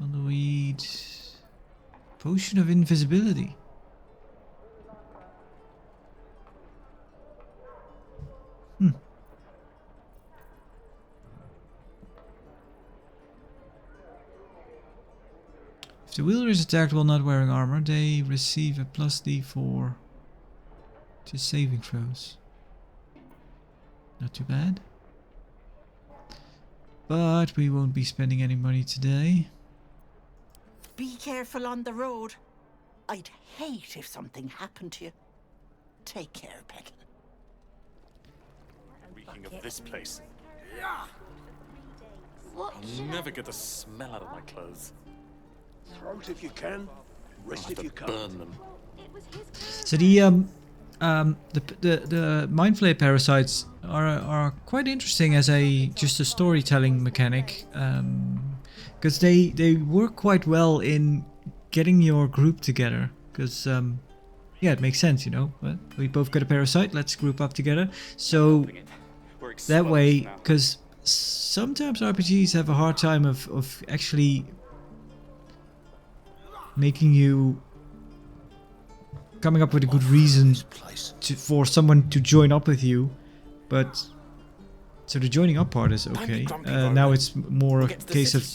Bundleweed. Potion of Invisibility. If the wielder is attacked while not wearing armor, they receive a +D4 to saving throws. Not too bad. But we won't be spending any money today. Be careful on the road. I'd hate if something happened to you. Take care, Petal. Reeking of this place. What I'll never get the smell out of my clothes. Throat if you can, wrist I'll if have you to can't. burn them. So the mind flayer parasites are quite interesting as just a storytelling mechanic, because they work quite well in getting your group together. Because yeah, it makes sense, you know. But we both got a parasite. Let's group up together. So that way, because sometimes RPGs have a hard time of actually making you coming up with a good reason for someone to join up with you, but So the joining up part is okay. Now it's more a case of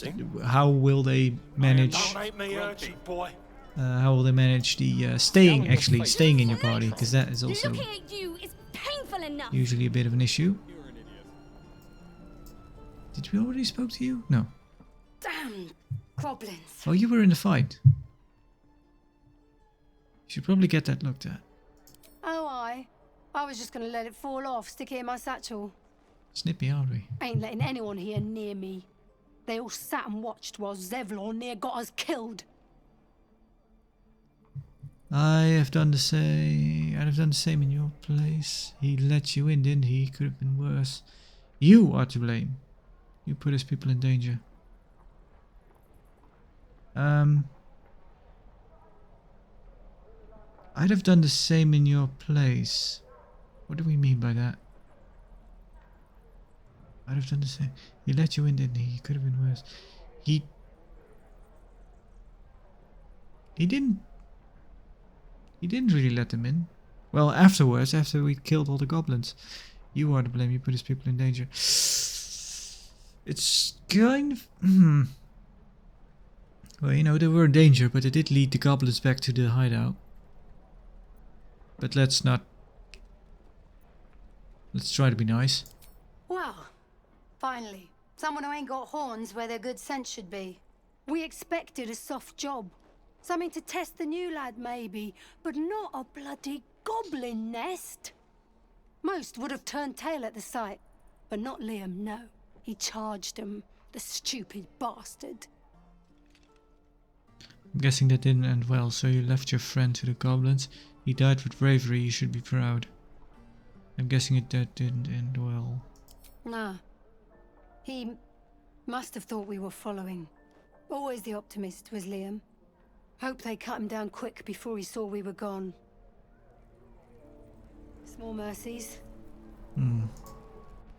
how will they manage. How will they manage the staying in your party? Because that is also usually a bit of an issue. Did we already spoke to you? No. Damn goblins. Oh, you were in the fight. You should probably get that looked at. Oh, I was just gonna let it fall off, stick it in my satchel. Snippy, aren't we? Ain't letting anyone here near me. They all sat and watched while Zevlor near got us killed. I'd have done the same in your place. He let you in, didn't he? Could have been worse. You are to blame. You put his people in danger. I'd have done the same in your place. What do we mean by that? I'd have done the same. He let you in, didn't he? He could have been worse. He didn't really let them in. Well, afterwards, after we killed all the goblins. You are to blame. You put his people in danger. It's kind of... Well, you know, they were in danger, but they did lead the goblins back to the hideout. But let's not... Let's try to be nice. Well, finally. Someone who ain't got horns where their good sense should be. We expected a soft job. Something to test the new lad, maybe. But not a bloody goblin nest. Most would have turned tail at the sight. But not Liam, no. He charged him, the stupid bastard. I'm guessing that didn't end well, so you left your friend to the goblins. He died with bravery, you should be proud. I'm guessing that didn't end well. Nah. He must have thought we were following. Always the optimist was Liam. Hope they cut him down quick before he saw we were gone. Small mercies.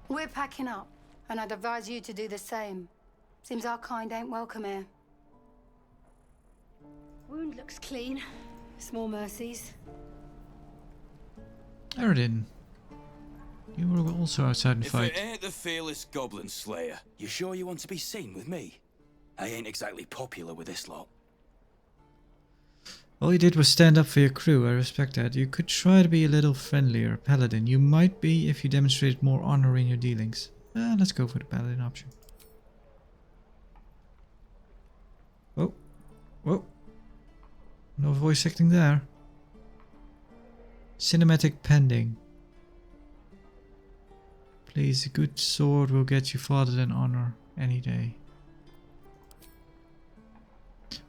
We're packing up, and I'd advise you to do the same. Seems our kind ain't welcome here. Wound looks clean. Small mercies. Aradin, you were also outside and fight. If it ain't the fearless goblin slayer, you sure you want to be seen with me? I ain't exactly popular with this lot. All you did was stand up for your crew, I respect that. You could try to be a little friendlier, Paladin. You might be if you demonstrated more honor in your dealings. Let's go for the Paladin option. Whoa. Whoa. No voice acting there. Cinematic pending. Please, a good sword will get you farther than honor any day.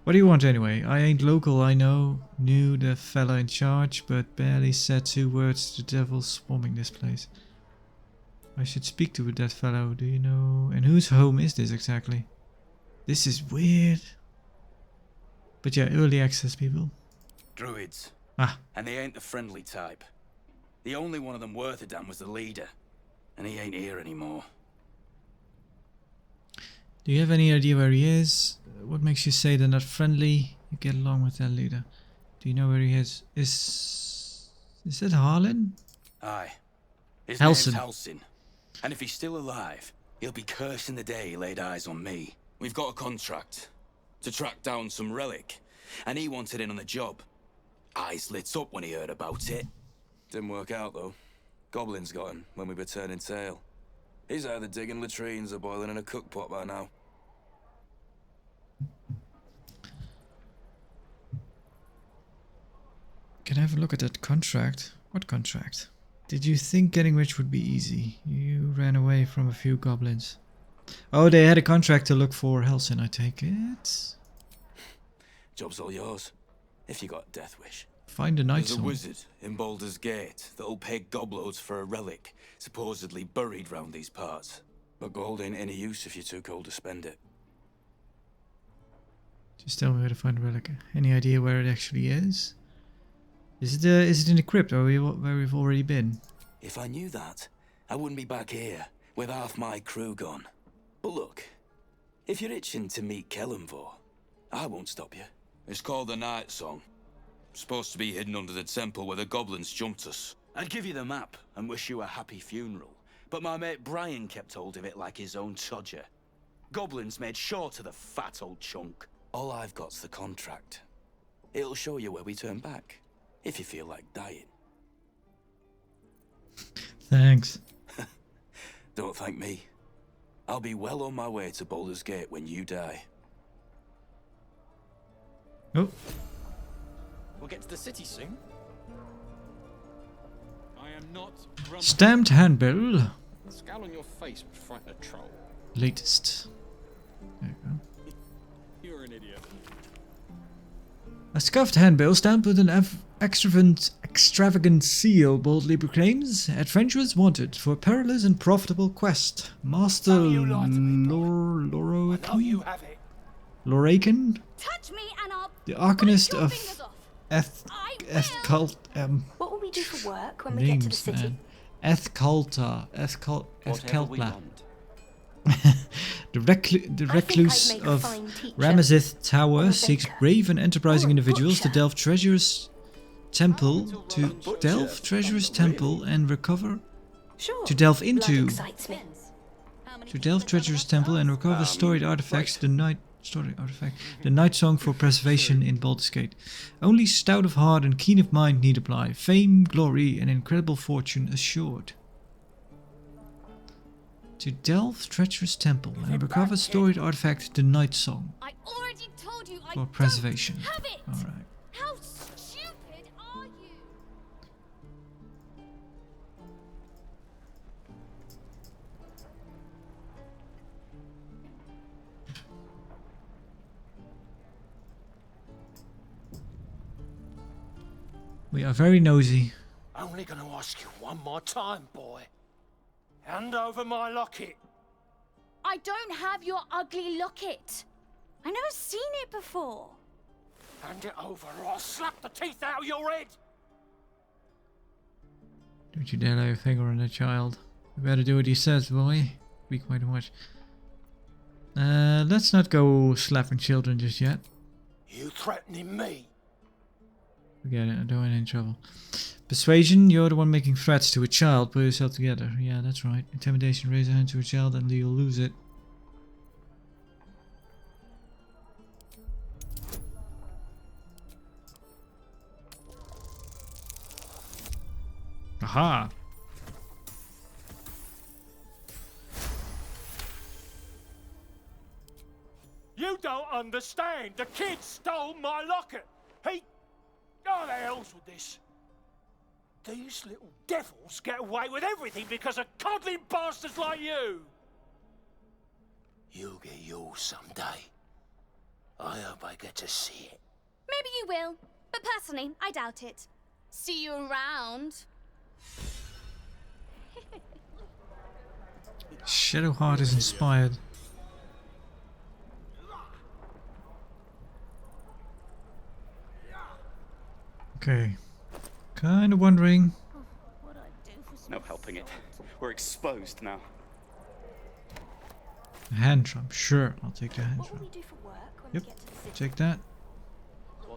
What do you want anyway? I ain't local, I know. Knew the fella in charge, but barely said 2 words to the devil swarming this place. I should speak to that fellow, do you know? And whose home is this exactly? This is weird. But yeah, early access people. Druids. Ah. And they ain't the friendly type. The only one of them worth a damn was the leader. And he ain't here anymore. Do you have any idea where he is? What makes you say they're not friendly? You get along with that leader. Do you know where he is? Is that Harlan? Aye. His Halsin. name's Halsin. And if he's still alive, he'll be cursing the day he laid eyes on me. We've got a contract to track down some relic, and he wanted in on the job. Eyes lit up when he heard about it. Didn't work out, though. Goblins got him when we were turning tail. He's either digging latrines or boiling in a cookpot by now. Can I have a look at that contract? What contract? Did you think getting rich would be easy? You ran away from a few goblins. Oh, they had a contract to look for Halsin, I take it. Job's all yours, if you got a death wish. Find a night There's a song. wizard in Baldur's Gate that'll pay gobloads for a relic, supposedly buried round these parts. But gold ain't any use if you're too cold to spend it. Just tell me where to find the relic. Any idea where it actually is? Is it in the crypt or where we've already been? If I knew that, I wouldn't be back here with half my crew gone. But look, if you're itching to meet Kellenvor, I won't stop you. It's called the Night Song. Supposed to be hidden under the temple where the goblins jumped us. I'd give you the map and wish you a happy funeral, but my mate Brian kept hold of it like his own Todger. Goblins made short of the fat old chunk. All I've got's the contract. It'll show you where we turn back, if you feel like dying. Thanks. Don't thank me. I'll be well on my way to Baldur's Gate when you die. Oh. We'll get to the city soon. I am not grumpy. Stamped handbill. The scowl on your face would frighten a troll. Latest. There you go. You're an idiot. A scuffed handbill stamped with an extravagant seal boldly proclaims, Adventurers wanted for a perilous and profitable quest. Master Loraken? Touch me and I'll The Arcanist of What will we do for work when we get to the city? Ethkalta. Whatever we Ethkaltla. want. The recluse of Ramazith Tower seeks brave and enterprising individuals to delve Treasurer's Temple and recover. To delve Treasurer's Temple and recover storied artifacts. The Night Song for preservation in Baldur's Gate. Only stout of heart and keen of mind need apply. Fame, glory, and incredible fortune assured. To delve Treacherous Temple and recover storied artifact, the Night Song. I already told you I For preservation. don't have it. Alright. How stupid are you? We are very nosy. Only gonna ask you one more time, boy. Hand over my locket. I don't have your ugly locket. I've never seen it before. Hand it over or I'll slap the teeth out of your head. Don't you dare lay a finger on the child. You better do what he says, boy. Be quite much. Let's not go slapping children just yet. You threatening me? Forget it, I don't want any trouble. Persuasion, you're the one making threats to a child. Put yourself together. Yeah, that's right. Intimidation, raise a hand to a child and you'll lose it. Aha! You don't understand. The kid stole my locket. He... Oh, the hell's with this? These little devils get away with everything because of coddling bastards like you. You'll get yours someday. I hope I get to see it. Maybe you will, but personally, I doubt it. See you around. Shadowheart is inspired. Okay. Kinda wondering. No helping it. We're exposed now. A hand drum, sure. I'll take the hand drum. Yep, take that.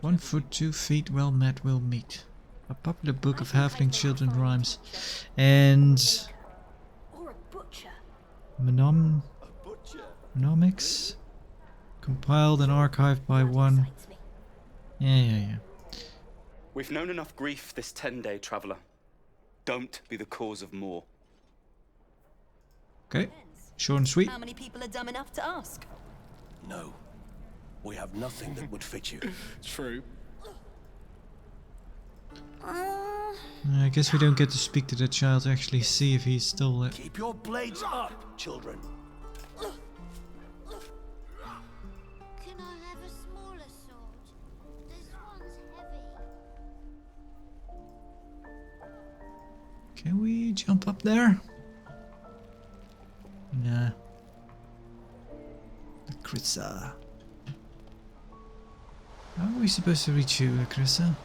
1 foot 2 feet, well met, will meet. A popular book of halfling children rhymes. And Mnemonics. Compiled and archived by one. Yeah. We've known enough grief this 10-day traveller. Don't be the cause of more. Okay, short and sweet. How many people are dumb enough to ask? No. We have nothing that would fit you. True. I guess we don't get to speak to the child to actually see if he stole it. Keep your blades up, children. Can I have a smaller sword? This one's heavy. Can we jump up there? Nah. Lacrissa. How are we supposed to reach you, Lacrissa?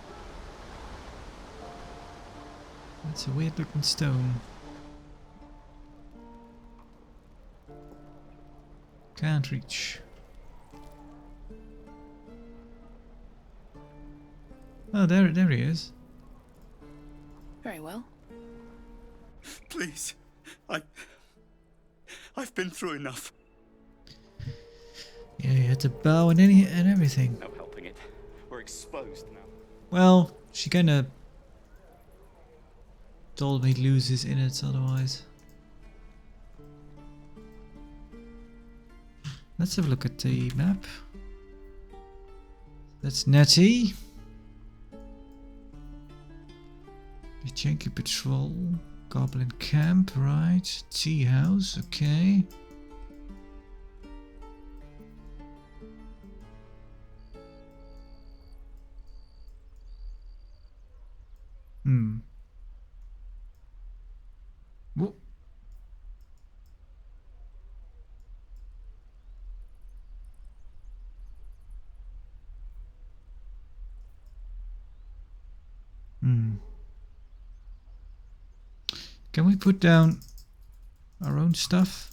That's a weird looking stone. Can't reach. Oh, there he is. Very well. Please, I've been through enough. Yeah, you had to bow and everything. No helping it. We're exposed now. Well, she kinda told me to lose his innards otherwise. Let's have a look at the map. That's Nettie. The Janky Patrol. Goblin Camp, right. Tea House, okay. Whoa. Can we put down our own stuff?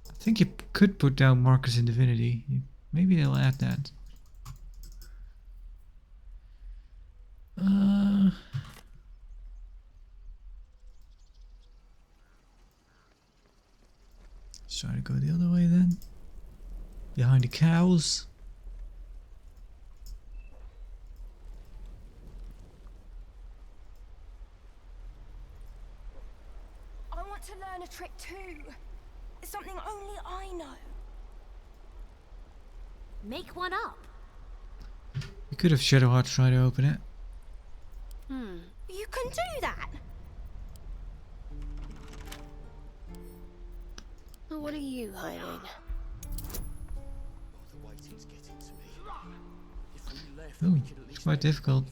I think you could put down Markers in Divinity. Maybe they'll add that. Let's try to go the other way then. Behind the cows. I want to learn a trick too. It's something only I know. Make one up. You could have Shadowheart try to open it. You can do that. What are you hiding? Ooh, it's quite difficult.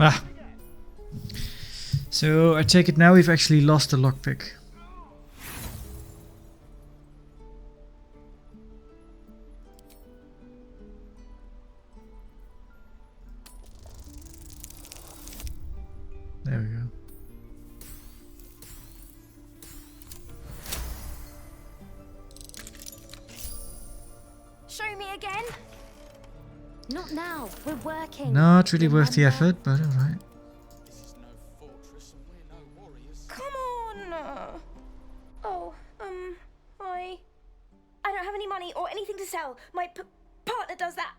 Ah. So I take it now we've actually lost the lockpick. There we go. Show me again. Not now. We're working. Not really worth the effort, but alright. Come on. Oh, I don't have any money or anything to sell. My partner does that.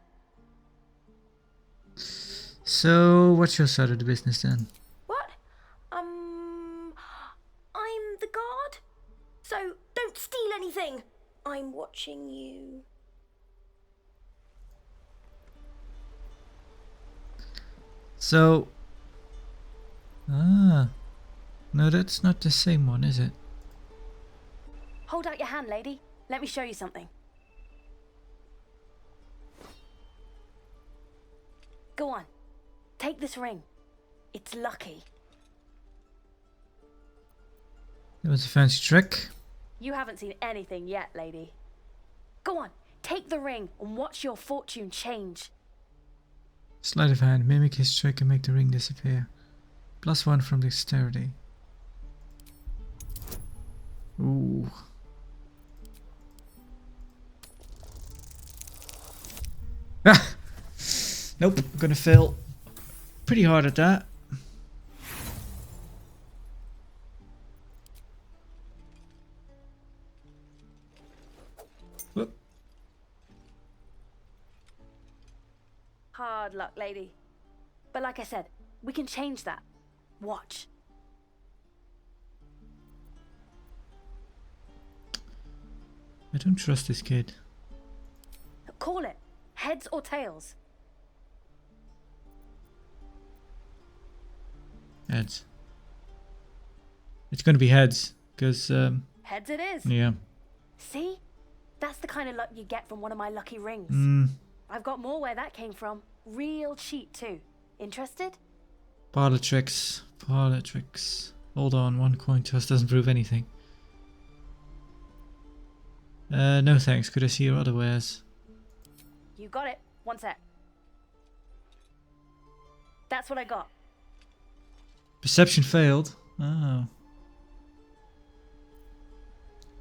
So, what's your side of the business then? What? I'm the guard. So don't steal anything. I'm watching you. So, no, that's not the same one, is it? Hold out your hand, lady. Let me show you something. Go on. Take this ring. It's lucky. That was a fancy trick. You haven't seen anything yet, lady. Go on. Take the ring and watch your fortune change. Sleight of hand, mimic his trick and make the ring disappear. +1 from dexterity. Ooh. Ah! Nope, I'm gonna fail pretty hard at that. Whoop. Hard luck, lady. But like I said, we can change that. Watch. I don't trust this kid. Call it. Heads or tails? Heads. It's gonna be heads, because, Heads it is. yeah. See? That's the kind of luck you get from one of my lucky rings. I've got more where that came from. Real cheap too. Interested? Parlor tricks. Parlor tricks. Hold on, 1 coin toss doesn't prove anything. No thanks, could I see your other wares? You got it. One sec. That's what I got. Perception failed. Oh.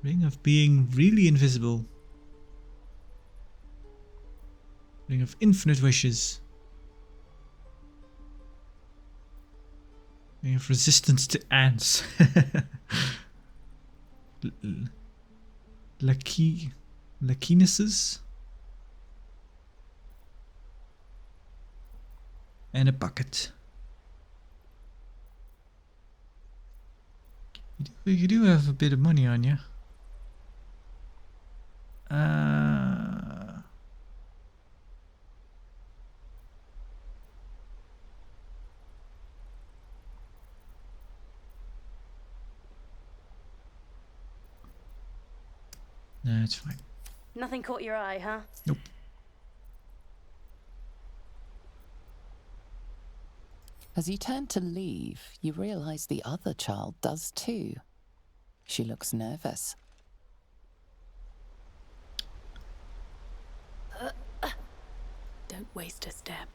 Ring of being really invisible. Ring of infinite wishes. Ring of resistance to ants. Lakinuses. And a bucket. You do have a bit of money on you. No, it's fine. Nothing caught your eye, huh? Nope. As you turn to leave, you realize the other child does too. She looks nervous. Don't waste a step.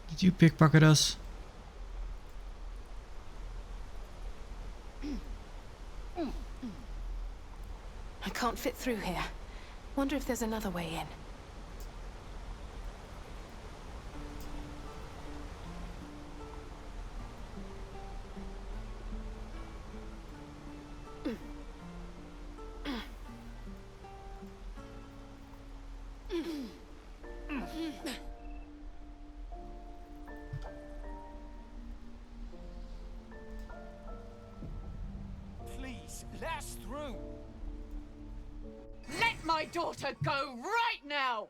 Did you pickpocket us? I can't fit through here. Wonder if there's another way in. Please, let us through. Let my daughter go right now!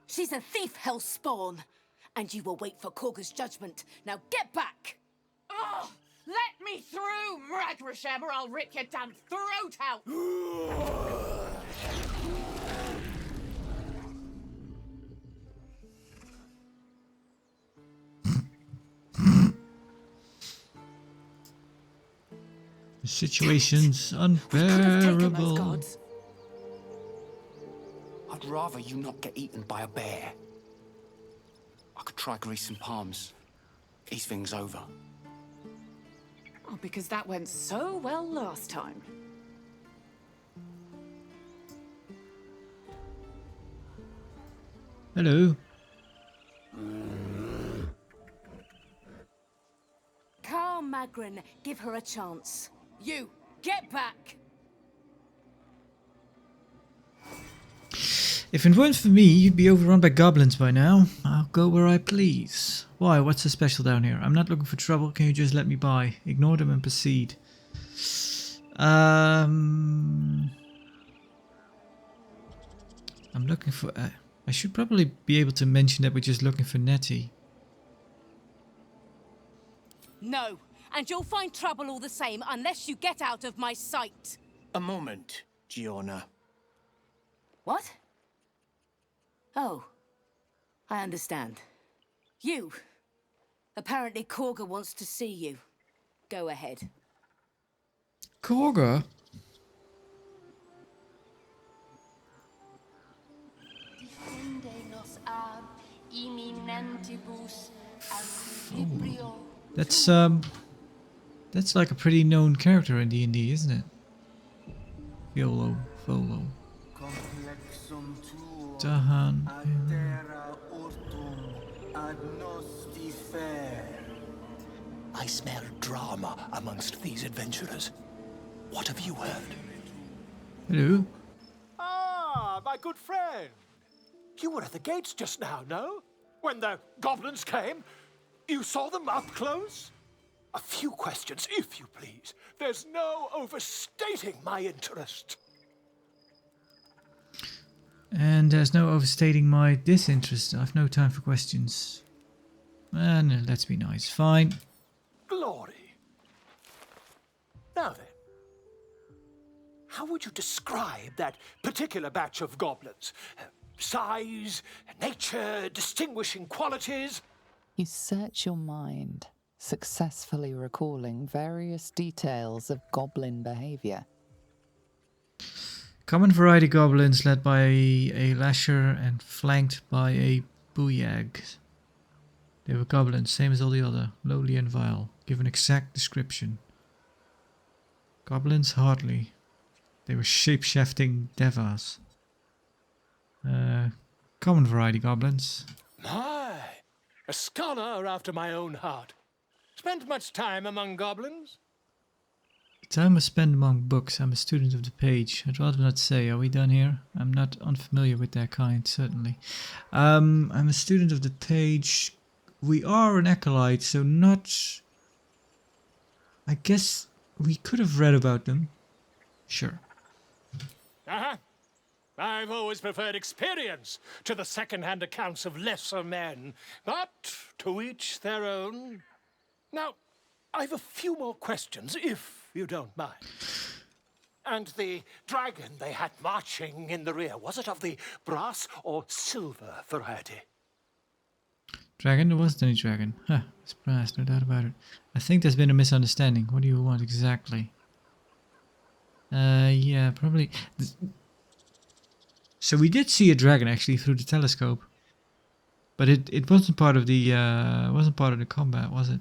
She's a thief, hellspawn. And you will wait for Korga's judgment. Now get back! Oh, let me through, Mragrasham, or I'll rip your damn throat out! The situation's unbearable. I'd rather you not get eaten by a bear. I could try greasing palms. Ease things over. Oh, because that went so well last time. Hello. Calm, Magrin. Give her a chance. You, get back! If it weren't for me, you'd be overrun by goblins by now. I'll go where I please. Why? What's so special down here? I'm not looking for trouble. Can you just let me by? Ignore them and proceed. I'm looking for... I should probably be able to mention that we're just looking for Nettie. No, and you'll find trouble all the same unless you get out of my sight. A moment, Giona. What? Oh, I understand. You. Apparently Korga wants to see you. Go ahead. Korga? That's like a pretty known character in D&D, isn't it? Volo. Dahan. I smell drama amongst these adventurers. What have you heard? Hello. Ah, my good friend. You were at the gates just now, no? When the goblins came? You saw them up close? A few questions, if you please. There's no overstating my interest. And there's no overstating my disinterest. I've no time for questions. No, let's be nice. Fine. Glory. Now then, how would you describe that particular batch of goblins? Size, nature, distinguishing qualities? You search your mind, successfully recalling various details of goblin behavior. Common variety goblins led by a lasher and flanked by a booyag. They were goblins, same as all the other, lowly and vile. Give an exact description. Goblins, hardly. They were shape-shifting devas. Common variety goblins. My, a scholar after my own heart. Spent much time among goblins? The time I spend among books, I'm a student of the page. I'd rather not say. Are we done here? I'm not unfamiliar with their kind, certainly. I'm a student of the page. We are an acolyte, so not... I guess we could have read about them. Sure. Uh-huh. I've always preferred experience to the second-hand accounts of lesser men. But to each their own. Now, I've a few more questions, if you don't mind. And the dragon they had marching in the rear, was it of the brass or silver variety? Dragon? There wasn't any dragon. Huh, it's brass, no doubt about it. I think there's been a misunderstanding. What do you want exactly? Yeah, probably... So we did see a dragon actually through the telescope. But it wasn't part of the combat, was it?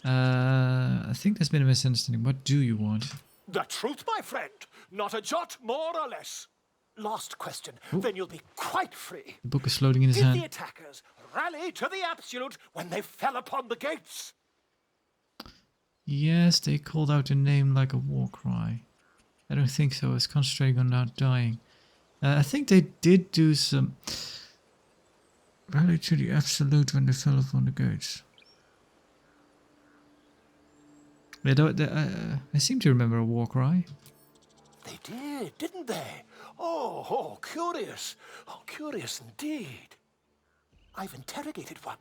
I think there's been a misunderstanding. What do you want? The truth, my friend. Not a jot more or less. Last question. Ooh. Then you'll be quite free. The book is floating in his hand. Did the attackers rally to the absolute when they fell upon the gates? Yes, they called out a name like a war cry. I don't think so. I was concentrating on not dying. I think they did do some... Rally to the absolute when they fell upon the gates. I seem to remember a war cry. They did, didn't they? Oh, curious. Oh, curious indeed. I've interrogated one,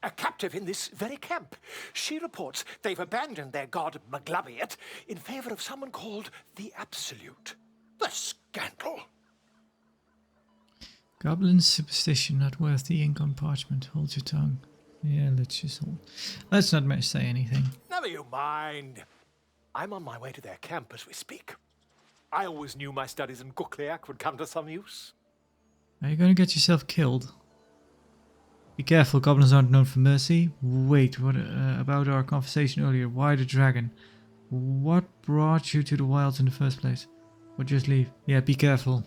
a captive in this very camp. She reports they've abandoned their god Maglabiat in favor of someone called the Absolute. The scandal. Goblin superstition not worth the ink on parchment. Hold your tongue. Yeah, let's not say anything. Never you mind. I'm on my way to their camp as we speak. I always knew my studies in Gukliak would come to some use. Are you going to get yourself killed? Be careful, goblins aren't known for mercy. Wait, what about our conversation earlier? Why the dragon? What brought you to the wilds in the first place? Or just leave? Yeah, be careful.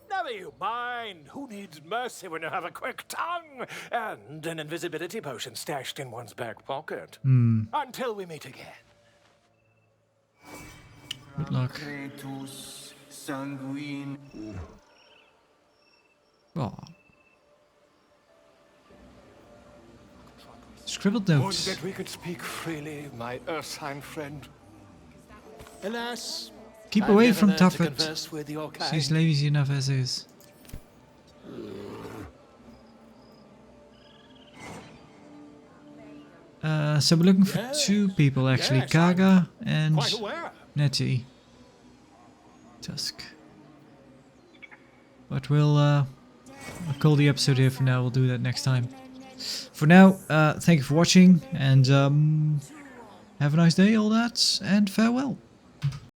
Never you mind. Who needs mercy when you have a quick tongue and an invisibility potion stashed in one's back pocket? Until we meet again. Good luck. Oh. Scribbled notes. Would that we could speak freely, my Ursine friend. Alas, keep away from Tuffet. She's lazy enough as is. So we're looking for two people actually, Kaga and Nettie. Tusk. But we'll call the episode here for now. We'll do that next time. For now, thank you for watching and have a nice day, all that, and farewell.